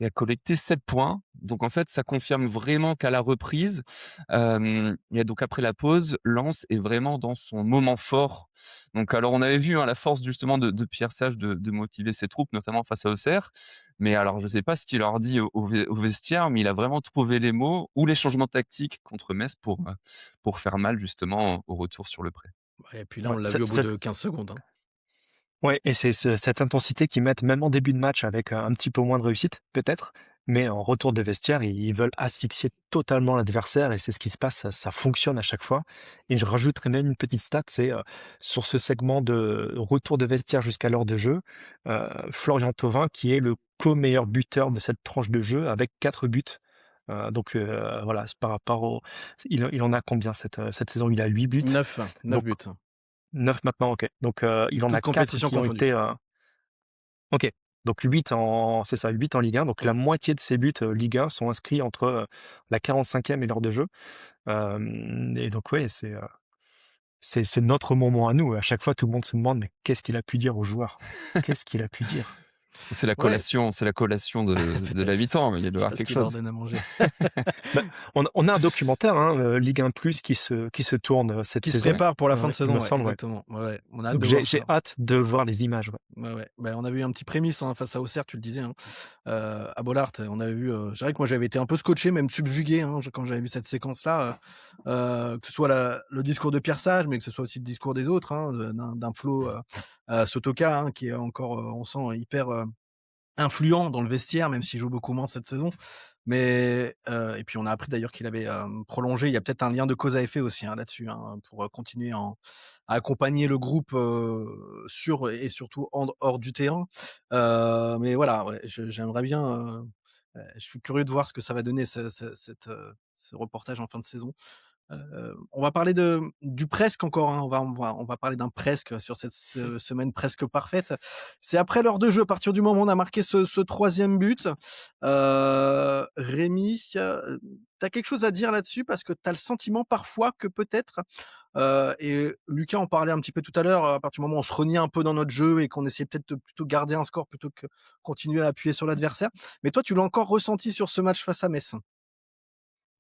et a collecté 7 points. Donc en fait, ça confirme vraiment qu'à la reprise, et donc après la pause, Lens est vraiment dans son moment fort. Donc alors on avait vu la force justement de Pierre Sage de motiver ses troupes, notamment face à Auxerre. Mais alors je ne sais pas ce qu'il leur dit au vestiaire, mais il a vraiment trouvé les mots ou les changements tactiques contre Metz pour faire mal justement au retour sur le pré. Et puis là, Ouais, on l'a vu au bout de 15 secondes, hein. ouais, et c'est cette intensité qu'ils mettent même en début de match avec un petit peu moins de réussite, peut-être, mais en retour de vestiaire, ils veulent asphyxier totalement l'adversaire et c'est ce qui se passe, ça fonctionne à chaque fois. Et je rajouterais même une petite stat, c'est sur ce segment de retour de vestiaire jusqu'à l'heure de jeu, Florian Thauvin qui est le co-meilleur buteur de cette tranche de jeu avec 4 buts. Donc voilà, c'est par rapport au... Il en a combien cette saison? Il a 8 buts. 9 Donc buts. 9 maintenant, ok. Donc il en Toutes a 4 compétitions qui ont confondues. été... ok. Donc 8 en Ligue 1. Donc la moitié de ces buts Ligue 1 sont inscrits entre la 45e et l'heure de jeu. Et donc ouais, c'est notre moment à nous. À chaque fois, tout le monde se demande, mais qu'est-ce qu'il a pu dire aux joueurs? Qu'est-ce qu'il a pu dire? C'est la Ouais, collation de la peut-être. mi-temps, mais il doit y avoir Parce quelque qu'il leur chose. donne à manger. Bah, on a un documentaire, hein, Ligue 1 Plus qui se tourne cette Qui se saison. prépare pour la fin de Il me saison, ouais, semble, ouais. exactement. Ouais. On a hâte Donc de j'ai voir j'ai ça. hâte de voir les images. Ouais. Ouais. On avait eu un petit prémisse face à Auxerre, tu le disais, hein. À Bollaert, on avait vu. C'est vrai que moi j'avais été un peu scotché, même subjugué, hein, quand j'avais vu cette séquence-là. Que ce soit le discours de Pierre Sage, mais que ce soit aussi le discours des autres, hein, d'un Flo Sotoka, hein, qui est encore, on sent, hyper influent dans le vestiaire, même s'il joue beaucoup moins cette saison. Mais et puis on a appris d'ailleurs qu'il avait, prolongé. Il y a peut-être un lien de cause à effet aussi, hein, là-dessus, hein, pour, continuer à accompagner le groupe, sur et surtout hors du terrain. Mais voilà, ouais, j'aimerais bien, je suis curieux de voir ce que ça va donner ce reportage en fin de saison. On va parler du presque encore, hein. On va parler d'un presque sur cette semaine presque parfaite. C'est après l'heure de jeu, à partir du moment où on a marqué ce 3e but. Rémi, tu as quelque chose à dire là-dessus? Parce que tu as le sentiment parfois que peut-être, et Lucas en parlait un petit peu tout à l'heure, à partir du moment où on se reniait un peu dans notre jeu et qu'on essayait peut-être de plutôt garder un score plutôt que continuer à appuyer sur l'adversaire. Mais toi, tu l'as encore ressenti sur ce match face à Metz?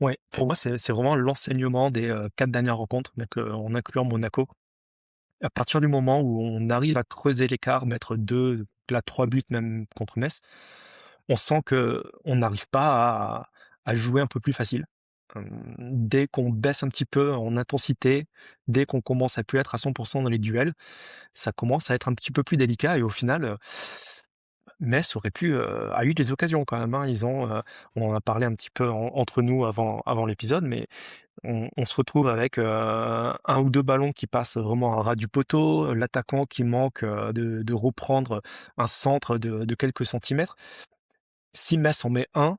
Ouais, pour moi, c'est vraiment l'enseignement des 4 dernières rencontres, donc en incluant Monaco. À partir du moment où on arrive à creuser l'écart, mettre 2, là 3 buts même contre Metz, on sent qu'on n'arrive pas à jouer un peu plus facile. Dès qu'on baisse un petit peu en intensité, dès qu'on commence à plus être à 100 dans les duels, ça commence à être un petit peu plus délicat et au final, Metz aurait pu, a eu des occasions quand même, hein. On en a parlé un petit peu entre nous avant l'épisode, mais on se retrouve avec, 1 ou 2 ballons qui passent vraiment à ras du poteau, l'attaquant qui manque, de reprendre un centre de quelques centimètres. Si Metz en met un,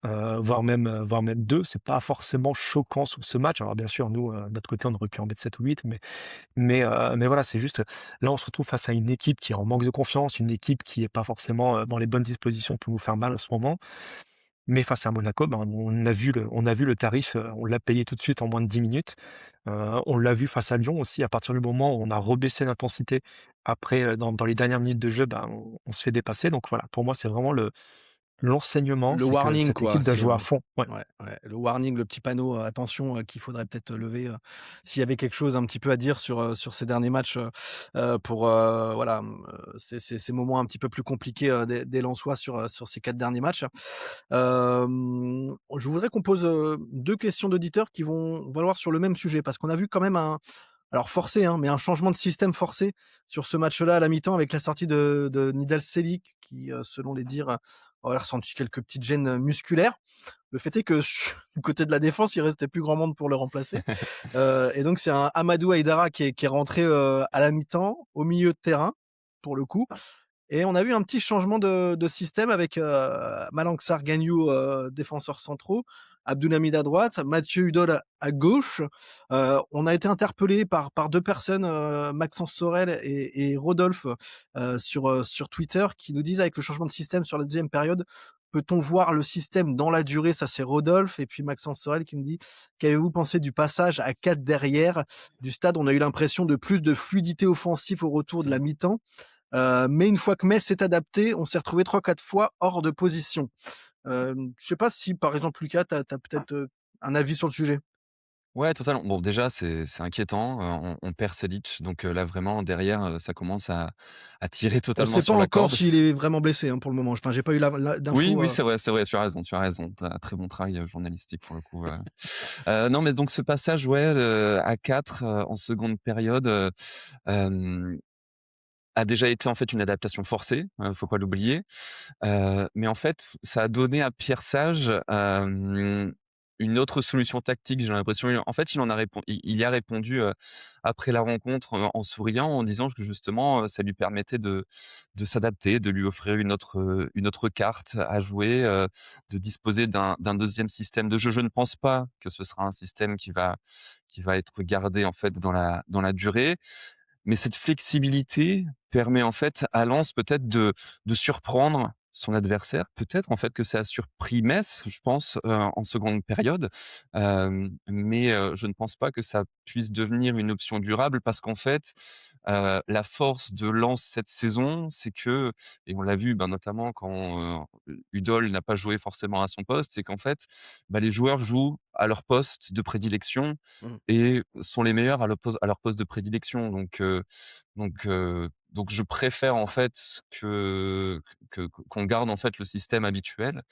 voire même 2, c'est pas forcément choquant sur ce match. Alors bien sûr, nous, de notre côté, on aurait pu en mettre 7 ou 8, mais voilà, c'est juste, là, on se retrouve face à une équipe qui est en manque de confiance, une équipe qui est pas forcément, dans les bonnes dispositions pour nous faire mal en ce moment. Mais face à Monaco, ben, on a vu le tarif, on l'a payé tout de suite en moins de 10 minutes. On l'a vu face à Lyon aussi, à partir du moment où on a rebaissé l'intensité après, dans les dernières minutes de jeu, ben, on se fait dépasser. Donc voilà, pour moi, c'est vraiment l'enseignement, Le c'est que warning cette quoi, équipe doit c'est, jouer à fond. Ouais. ouais, ouais, le warning, le petit panneau, attention, qu'il faudrait peut-être lever, s'il y avait quelque chose un petit peu à dire sur ces derniers matchs, pour, voilà, ces moments un petit peu plus compliqués, des Lensois sur ces 4 derniers matchs. Je voudrais qu'on pose, 2 questions d'auditeurs qui vont valoir sur le même sujet parce qu'on a vu quand même alors forcé, hein, mais un changement de système forcé sur ce match-là à la mi-temps avec la sortie de Nidal Selic qui, selon les dires, aurait ressenti quelques petites gênes, musculaires. Le fait est que du côté de la défense, il restait plus grand monde pour le remplacer. Et donc c'est un Amadou Haïdara qui est rentré, à la mi-temps, au milieu de terrain, pour le coup. Et on a eu un petit changement de système avec, Malang Sarr Gagnou, défenseurs centraux, Abdoulhamid à droite, Mathieu Hudol à gauche. On a été interpellés par 2 personnes, Maxence Sorel et Rodolphe, sur Twitter qui nous disent: «Avec le changement de système sur la deuxième période, peut-on voir le système dans la durée?» Ça, c'est Rodolphe. Et puis Maxence Sorel qui me dit: «Qu'avez-vous pensé du passage à 4 derrière du stade? On a eu l'impression de plus de fluidité offensive au retour de la mi-temps. Mais une fois que Metz s'est adapté, on s'est retrouvé 3-4 fois hors de position.» Je sais pas si, par exemple, Lucas, tu as peut-être, un avis sur le sujet? Ouais, totalement. Bon, déjà, c'est inquiétant, on perd Selic, donc là, vraiment, derrière, ça commence à tirer On totalement sait pas sur la encore corde. s'il est vraiment blessé, hein, pour le moment. Enfin, j'ai pas eu la Oui, d'infos, oui, c'est vrai, tu as raison. Tu as un très bon travail, journalistique pour le coup, non, mais donc ce passage, ouais, à 4, en seconde période, hem, a déjà été, en fait, une adaptation forcée, faut pas l'oublier. Mais en fait, ça a donné à Pierre Sage, une autre solution tactique, j'ai l'impression. En fait, il y a répondu, après la rencontre, en souriant, en disant que justement, ça lui permettait de s'adapter, de lui offrir une autre carte à jouer, de disposer d'un 2e système de jeu. Je ne pense pas que ce sera un système qui va être gardé, en fait, dans la durée. Mais cette flexibilité permet en fait à Lens peut-être de surprendre son adversaire. Peut-être en fait que ça a surpris Metz, je pense, en seconde période. Mais je ne pense pas que ça puisse devenir une option durable parce qu'en fait, la force de Lens cette saison, c'est que et on l'a vu, ben, notamment quand, Udol n'a pas joué forcément à son poste, c'est qu'en fait, bah, les joueurs jouent à leur poste de prédilection Mmh. et sont les meilleurs à leur poste de prédilection. Donc je préfère en fait qu'on garde en fait le système habituel,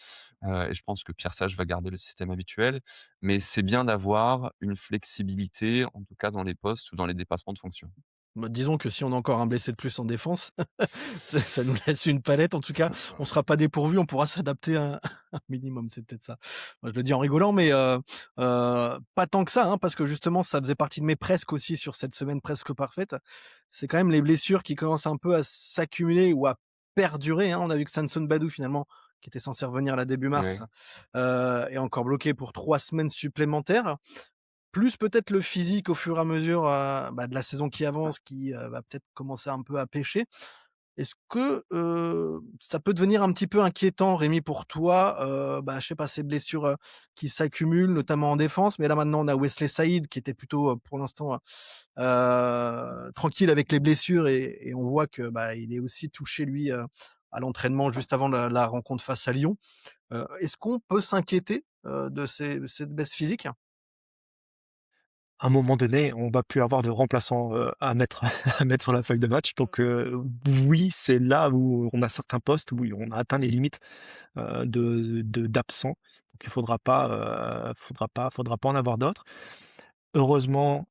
et je pense que Pierre Sage va garder le système habituel, mais c'est bien d'avoir une flexibilité, en tout cas dans les postes ou dans les dépassements de fonction. Bah, disons que si on a encore un blessé de plus en défense, ça nous laisse une palette. En tout cas, on sera pas dépourvu, on pourra s'adapter un un minimum, c'est peut-être ça. Moi, je le dis en rigolant, mais pas tant que ça, hein, parce que justement, ça faisait partie de mes presque aussi sur cette semaine presque parfaite. C'est quand même les blessures qui commencent un peu à s'accumuler ou à perdurer, hein. On a vu que Samson Badou finalement, qui était censé revenir là début mars, Ouais. est encore bloqué pour 3 semaines supplémentaires. Plus peut-être le physique au fur et à mesure, de la saison qui avance, qui, va peut-être commencer un peu à pêcher. Est-ce que, ça peut devenir un petit peu inquiétant, Rémi, pour toi, je sais pas, ces blessures, qui s'accumulent, notamment en défense, mais là maintenant on a Wesley Saïd qui était plutôt, pour l'instant, tranquille avec les blessures et on voit que, il est aussi touché lui, à l'entraînement juste avant la rencontre face à Lyon. Est-ce qu'on peut s'inquiéter, de cette baisse physique? À un moment donné, on va plus avoir de remplaçant, à mettre à mettre sur la feuille de match. Donc, oui, c'est là où on a certains postes où on a atteint les limites, d'absents. Donc il faudra pas en avoir d'autres. Heureusement,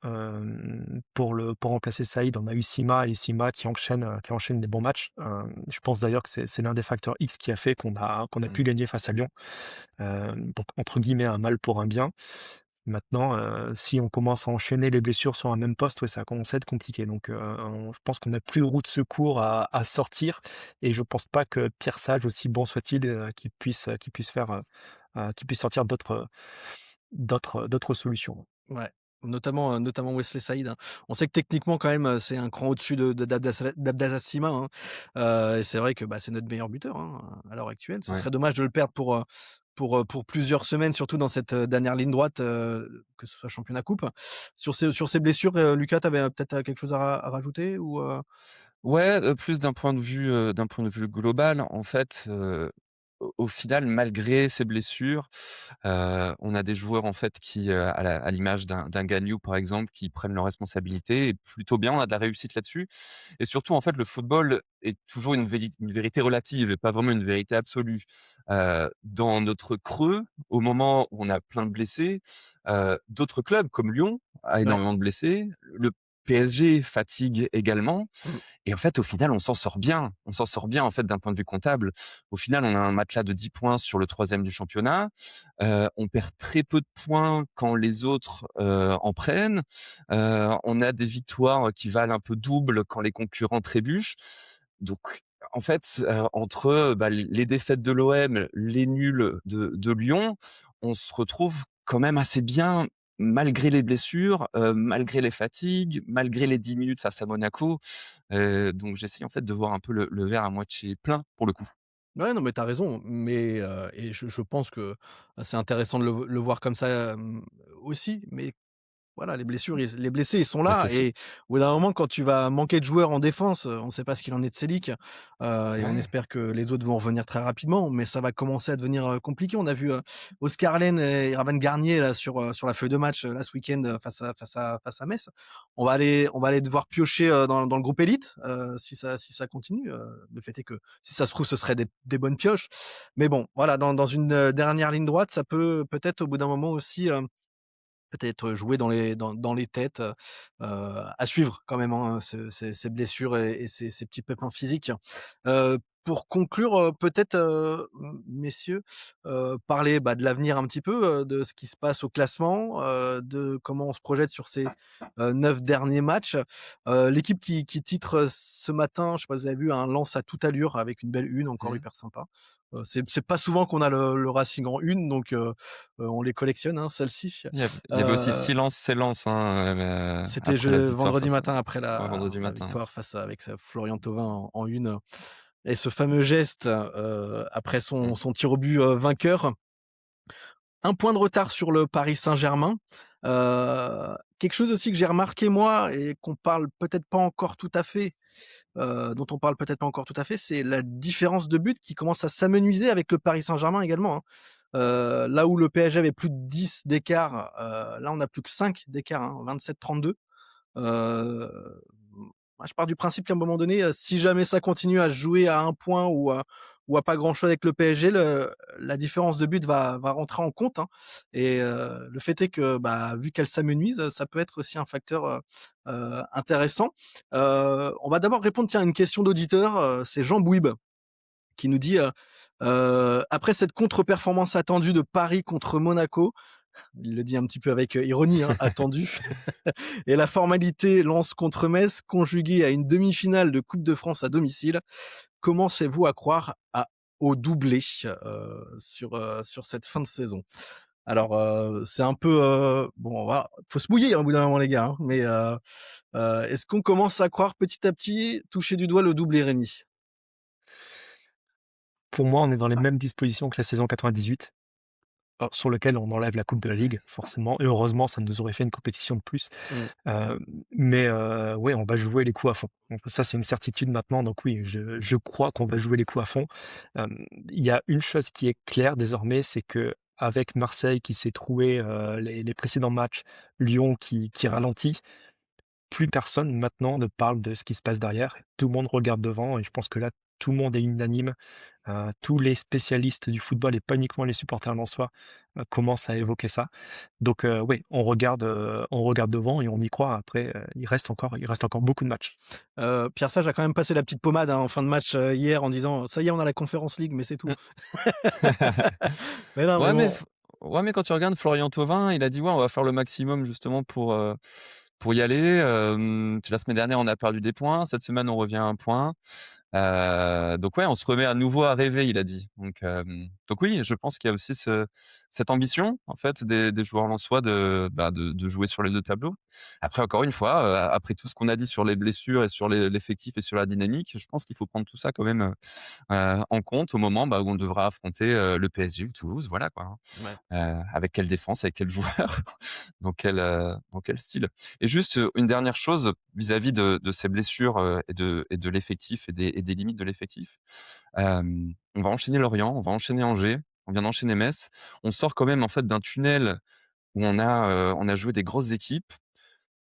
pour remplacer Saïd, on a eu Sima et Sima qui enchaîne des bons matchs. Je pense d'ailleurs que c'est l'un des facteurs X qui a fait qu'on a Mmh. pu gagner face à Lyon. Donc entre guillemets «un mal pour un bien». Maintenant, si on commence à enchaîner les blessures sur un même poste, ouais, ça commence à être compliqué. Donc, je pense qu'on n'a plus de roue de secours à sortir et je pense pas que Pierre Sage, aussi bon soit-il, qu'il puisse sortir d'autres solutions. Ouais, notamment Wesley Saïd, hein. On sait que techniquement quand même, c'est un cran au-dessus de d'Abdallah Sima, hein. Et c'est vrai que, c'est notre meilleur buteur, hein, à l'heure actuelle. Ce Ouais. serait dommage de le perdre pour plusieurs semaines, surtout dans cette, dernière ligne droite, que ce soit championnat coupe. Sur ces blessures, Lucas, tu avais peut-être, quelque chose à rajouter ou? Ouais, plus d'un point de vue global, en fait, au final, malgré ces blessures, on a des joueurs, en fait, qui, à l'image d'un Gagnou, par exemple, qui prennent leurs responsabilités et plutôt bien. On a de la réussite là-dessus et surtout, en fait, le football est toujours une vérité relative et pas vraiment une vérité absolue. Dans notre creux, au moment où on a plein de blessés, d'autres clubs comme Lyon a Ouais. énormément de blessés, le PSG fatigue également Mmh. et en fait, au final, on s'en sort bien. On s'en sort bien, en fait, d'un point de vue comptable. Au final, on a un matelas de 10 points sur le troisième du championnat. On perd très peu de points quand les autres, en prennent. On a des victoires qui valent un peu double quand les concurrents trébuchent. Donc en fait, entre, les défaites de l'OM, les nuls de Lyon, on se retrouve quand même assez bien malgré les blessures, malgré les fatigues, malgré les 10 minutes face à Monaco. Donc j'essaye en fait de voir un peu le verre à moitié plein pour le coup. Ouais, non, mais t'as raison, mais et je pense que, c'est intéressant de le voir comme ça, aussi, mais voilà, les blessés, ils sont Bah, là c'est sûr. et au bout d'un moment, quand tu vas manquer de joueurs en défense, on ne sait pas ce qu'il en est de Sélic, et on Ouais, espère que les autres vont revenir très rapidement, mais ça va commencer à devenir, compliqué. On a vu, Oscar Len et Ravan Garnier là sur la feuille de match, là ce week-end, face à Metz. On va aller devoir piocher, dans le groupe élite, si ça continue, le fait est que si ça se trouve, ce serait des bonnes pioches. Mais bon, voilà, dans une, dernière ligne droite, ça peut peut-être au bout d'un moment aussi, peut-être jouer dans les têtes, à suivre quand même, hein, ces blessures et ces petits pépins physiques. Pour conclure, peut-être, messieurs, parler, de l'avenir un petit peu, de ce qui se passe au classement, de comment on se projette sur ces, 9 derniers matchs. L'équipe qui titre, ce matin, je sais pas si vous avez vu, un Lens à toute allure avec une belle une, encore mmh. hyper sympa. C'est pas souvent qu'on a le Racing en une, donc on les collectionne, hein, celles-ci. Il y avait aussi Heu, Silence Célance, hein, C'était après la victoire vendredi face à matin après ouais, la vendredi la matin, ouais. victoire face à avec Florian Thauvin en une, et ce fameux geste, après son Mmh. son tir au but, vainqueur. Un point de retard sur le Paris Saint-Germain. Quelque chose aussi que j'ai remarqué moi et qu'on parle peut-être pas encore tout à fait, dont on parle peut-être pas encore tout à fait, c'est la différence de but qui commence à s'amenuiser avec le Paris Saint-Germain également, hein. Là où le PSG avait plus de 10 d'écart, là on a plus que 5 d'écart, hein, 27-32. Heu, Moi je pars du principe qu'à un moment donné, si jamais ça continue à se jouer à un point ou ou à pas grand-chose avec le PSG, la différence de but va rentrer en compte, hein. Et le fait est que, bah, vu qu'elle s'amenuise, ça peut être aussi un facteur, intéressant. On va d'abord répondre, tiens, à une question d'auditeur, c'est Jean Bouib qui nous dit, «Après cette contre-performance attendue de Paris contre Monaco», il le dit un petit peu avec, ironie, hein, attendue, «et la formalité Lens contre Metz conjuguée à une demi-finale de Coupe de France à domicile, commencez-vous à croire au doublé, sur cette fin de saison?» Alors, c'est un peu, bon, faut se mouiller, hein, au bout d'un moment, les gars, hein, mais est-ce qu'on commence à croire petit à petit, toucher du doigt le doublé, Rémi? Pour moi, on est dans les mêmes dispositions que la saison 98. Sur lequel on enlève la coupe de la Ligue, forcément, et heureusement, ça nous aurait fait une compétition de plus. Mmh. Mais ouais, on va jouer les coups à fond. Donc ça, c'est une certitude maintenant. Donc oui, je crois qu'on va jouer les coups à fond. Il y a une chose qui est claire désormais, c'est que avec Marseille qui s'est troué les précédents matchs, Lyon qui ralentit, plus personne maintenant ne parle de ce qui se passe derrière. Tout le monde regarde devant et je pense que là, tout le monde est unanime. Tous les spécialistes du football et pas uniquement les supporters lensois commencent à évoquer ça. Donc oui, on regarde devant et on y croit. Après, il reste encore beaucoup de matchs. Pierre Sage a quand même passé la petite pommade, hein, en fin de match, hier en disant: «Ça y est, on a la Conference League, mais c'est tout». Mm. Mais non, mais Ouais, mais bon. f ouais, mais quand tu regardes Florian Thauvin, il a dit: «Ouais, on va faire le maximum justement pour y aller». La semaine dernière, on a perdu des points. Cette semaine, on revient à 1 point. Donc ouais, on se remet à nouveau à rêver, il a dit. Donc oui, je pense qu'il y a aussi cette ambition, en fait, des joueurs lensois de jouer sur les 2 tableaux. Après, encore une fois, après tout ce qu'on a dit sur les blessures et sur l'effectif et sur la dynamique, je pense qu'il faut prendre tout ça quand même, en compte au moment, où on devra affronter, le PSG ou Toulouse, voilà quoi, hein. Ouais. Avec quelle défense, avec quel joueur, dans quel style. Et juste, une dernière chose vis-à-vis de ces blessures, et de l'effectif et des limites de l'effectif. On va enchaîner Lorient, on va enchaîner Angers, on vient d'enchaîner Metz. On sort quand même en fait d'un tunnel où on a joué des grosses équipes.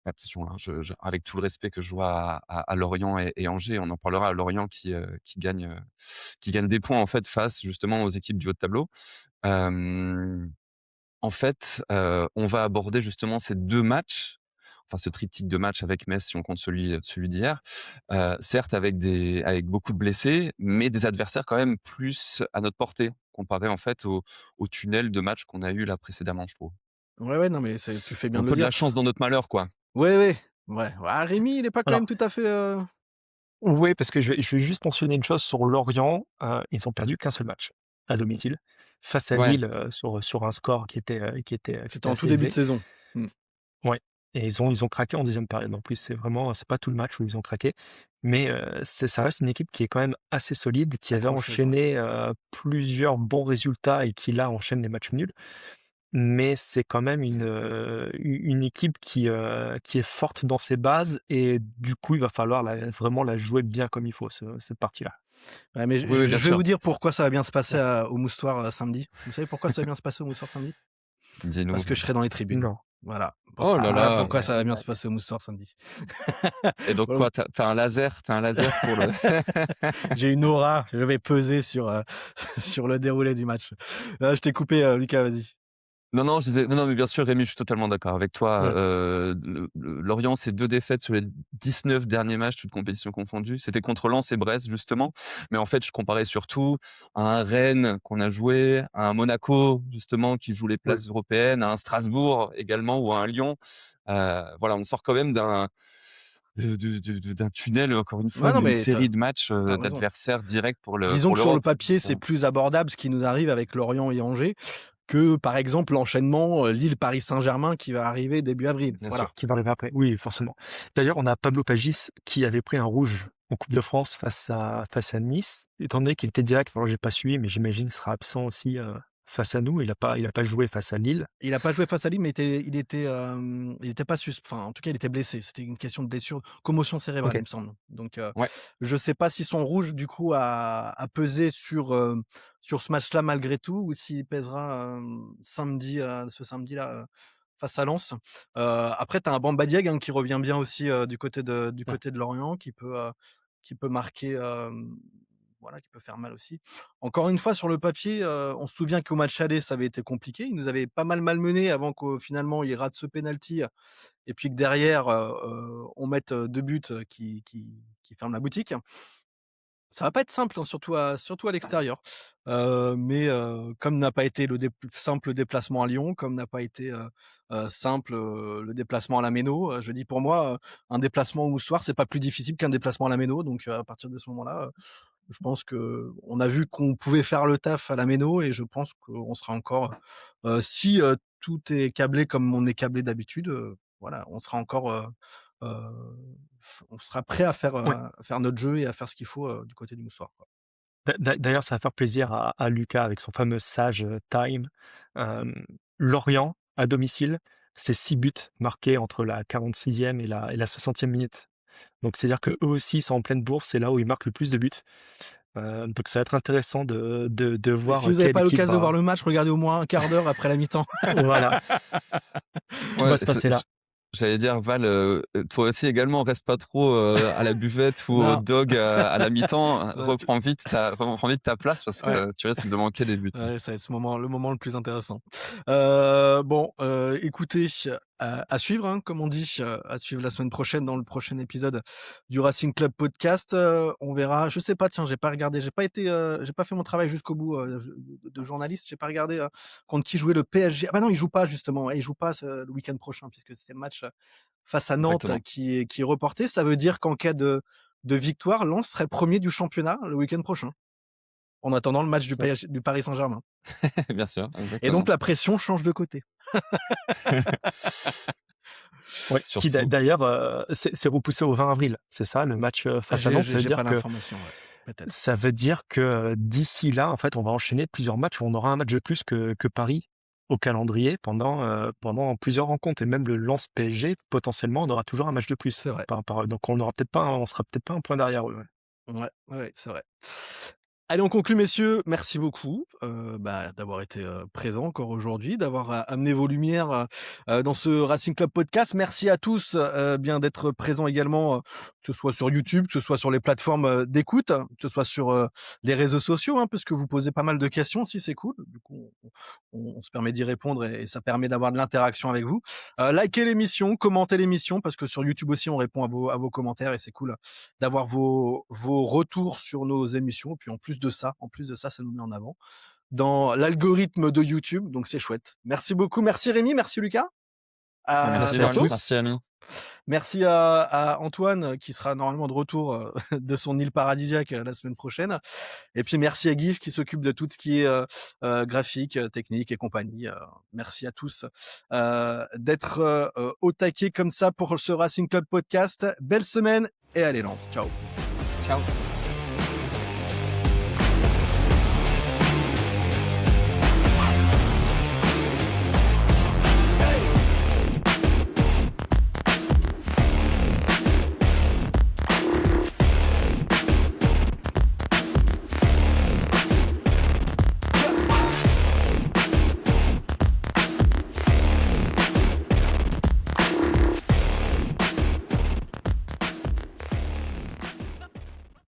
Attention, hein, avec tout le respect que je vois à Lorient et Angers, on en parlera à Lorient qui gagne des points en fait face justement aux équipes du haut de tableau. Hem En fait, on va aborder justement ces 2 matchs, enfin ce triptyque de matchs avec Metz si on compte celui d'hier, certes avec beaucoup de blessés, mais des adversaires quand même plus à notre portée, comparé en fait au tunnel de matchs qu'on a eu là précédemment, je trouve. Ouais, ouais, non, mais tu fais bien Un de le peu de dire. la chance dans notre malheur, quoi. Ouais, ouais, ouais. Ah, Rémi, il est pas quand Alors, même tout à fait, oui, parce que je vais juste mentionner une chose sur Lorient. Ils ont perdu qu'un seul match à domicile face à Ouais, Lille sur un score qui c'était était en tout assez début de élevé. saison. Mmh. Ouais, et ils ont craqué en deuxième période. En plus, c'est pas tout le match où ils ont craqué, mais ça reste une équipe qui est quand même assez solide, qui avait Accroché, quoi. enchaîné plusieurs bons résultats et qui là enchaîne les matchs nuls. Mais c'est quand même une équipe qui est forte dans ses bases et du coup, il va falloir vraiment la jouer bien comme il faut, cette partie-là. Ouais, mais oui, oui, bien je vais vous sûr. dire pourquoi ça va bien se passer au Moustoir, samedi. Vous savez pourquoi ça va bien se passer au Moustoir samedi? Dis-nous. Parce que je serai dans les tribunes. Non. Voilà. Oh là Voilà là! pourquoi ça va bien se passer au Moustoir samedi. Et donc Voilà. quoi, t'as un laser pour le J'ai une aura, je vais peser sur, sur le déroulé du match. Je t'ai coupé, Lucas, vas-y. Non, non, je disais non, non, mais bien sûr, Rémi, je suis totalement d'accord avec toi. Ouais. Lorient, c'est 2 défaites sur les 19 derniers matchs, toutes compétitions confondues. C'était contre Lens et Brest, justement. Mais en fait, je comparais surtout à un Rennes qu'on a joué, à un Monaco, justement, qui joue les Ouais. places européennes, à un Strasbourg également ou à un Lyon. Voilà, on sort quand même d'un tunnel, encore une fois, Ouais, non, d'une mais tu série de matchs, raison. d'adversaires directs Disons pour que sur le l'Europe. papier, Donc, c'est plus abordable ce qui nous arrive avec Lorient et Angers que, par exemple, l'enchaînement, Lille-Paris Saint-Germain qui va arriver début avril. bien Voilà. sûr. Qui va arriver après. Oui, forcément. D'ailleurs, on a Pablo Pagis qui avait pris un rouge en Coupe de France face à Nice. Étant donné qu'il était direct, alors j'ai pas suivi, mais j'imagine qu'il sera absent aussi face à nous. Il a pas joué face à Lille. Il a pas joué face à Lille, mais il était pas enfin, en tout cas, il était blessé. C'était une question de blessure, commotion cérébrale, Ok. il me semble. Donc, Ouais. je sais pas si son rouge, du coup, a pesé sur ce match-là malgré tout, ou s'il pèsera, samedi, ce samedi-là, face à Lens. Après, tu as un Bamba Dieng, hein, qui revient bien aussi, du côté de Ouais. Lorient, qui peut marquer, voilà, qui peut faire mal aussi. Encore une fois, sur le papier, on se souvient qu'au match aller, ça avait été compliqué. Ils nous avaient pas mal malmenés avant qu'au finalement, ils ratent ce penalty et puis que derrière, on mette 2 buts qui ferment la boutique. Ça va pas être simple, hein, surtout à l'extérieur. Mais comme n'a pas été le simple déplacement à Lyon, comme n'a pas été simple le déplacement à la Méno, je dis pour moi, un déplacement au soir, c'est pas plus difficile qu'un déplacement à la Méno. Donc à partir de ce moment-là, je pense qu'on a vu qu'on pouvait faire le taf à la Méno et je pense qu'on sera encore, si tout est câblé comme on est câblé d'habitude, voilà, on sera encore, on sera prêt Ouais. à faire notre jeu et à faire ce qu'il faut du côté du Moussoir, quoi. D'ailleurs, ça va faire plaisir à Lucas avec son fameux sage time. Lorient, à domicile, c'est 6 buts marqués entre la 46e et la 60e minute. Donc, c'est-à-dire qu'eux aussi sont en pleine bourse, c'est là où ils marquent le plus de buts. Donc, ça va être intéressant de Et voir si vous n'avez quelle pas équipe l'occasion de voir va. le match, regardez au moins un quart d'heure après la mi-temps. Voilà, tout Ouais, va se passer là. j'allais dire, Val, toi aussi également, reste pas trop à la buvette ou au hot Non. dog à la mi-temps. Ouais. Reprends vite ta place parce Ouais. que tu risques de manquer des buts. Ouais, ça va être le moment le plus intéressant. Bon, écoutez, à suivre, hein, comme on dit, à suivre la semaine prochaine dans le prochain épisode du Racing Club Podcast. On verra. Je sais pas, tiens, j'ai pas regardé, j'ai pas fait mon travail jusqu'au bout de journaliste. J'ai pas regardé contre qui jouait le PSG. Ah bah non, il joue pas justement. Il joue pas le week-end prochain puisque c'est le match face à Nantes Exactement. qui est reporté. Ça veut dire qu'en cas de victoire, Lens serait premier du championnat le week-end prochain. En attendant le match du Paris Saint-Germain. Bien sûr, Et exactement. donc la pression change de côté. Ouais, qui Surtout. d'ailleurs c'est repoussé au 20 avril, c'est ça, le match face à Nantes. Ça veut J'ai dire pas que l'information, ouais, peut-être. ça veut dire que d'ici là, en fait, on va enchaîner plusieurs matchs où on aura un match de plus que Paris au calendrier pendant plusieurs rencontres. Et même le Lens PSG, potentiellement, on aura toujours un match de plus. C'est vrai. Donc on sera peut-être pas un point derrière eux. Ouais. Ouais, c'est vrai. Allez, on conclut, messieurs. Merci beaucoup d'avoir été présents encore aujourd'hui, d'avoir amené vos lumières dans ce Racing Club Podcast. Merci à tous bien d'être présents également, que ce soit sur YouTube, que ce soit sur les plateformes d'écoute, que ce soit sur les réseaux sociaux, hein, parce que vous posez pas mal de questions aussi, c'est cool. Du coup, on se permet d'y répondre et ça permet d'avoir de l'interaction avec vous. Likez l'émission, commentez l'émission, parce que sur YouTube aussi, on répond à vos commentaires et c'est cool d'avoir vos retours sur nos émissions. Et puis en plus de ça, ça nous met en avant dans l'algorithme de YouTube. Donc c'est chouette. Merci beaucoup. Merci Rémi. Merci Lucas. À Merci à bientôt. tous. Merci Annie. Merci à Antoine qui sera normalement de retour de son île paradisiaque la semaine prochaine. Et puis merci à Guy qui s'occupe de tout ce qui est graphique, technique et compagnie. Merci à tous d'être au taquet comme ça pour ce Racing Club Podcast. Belle semaine et allez lance. Ciao. Ciao.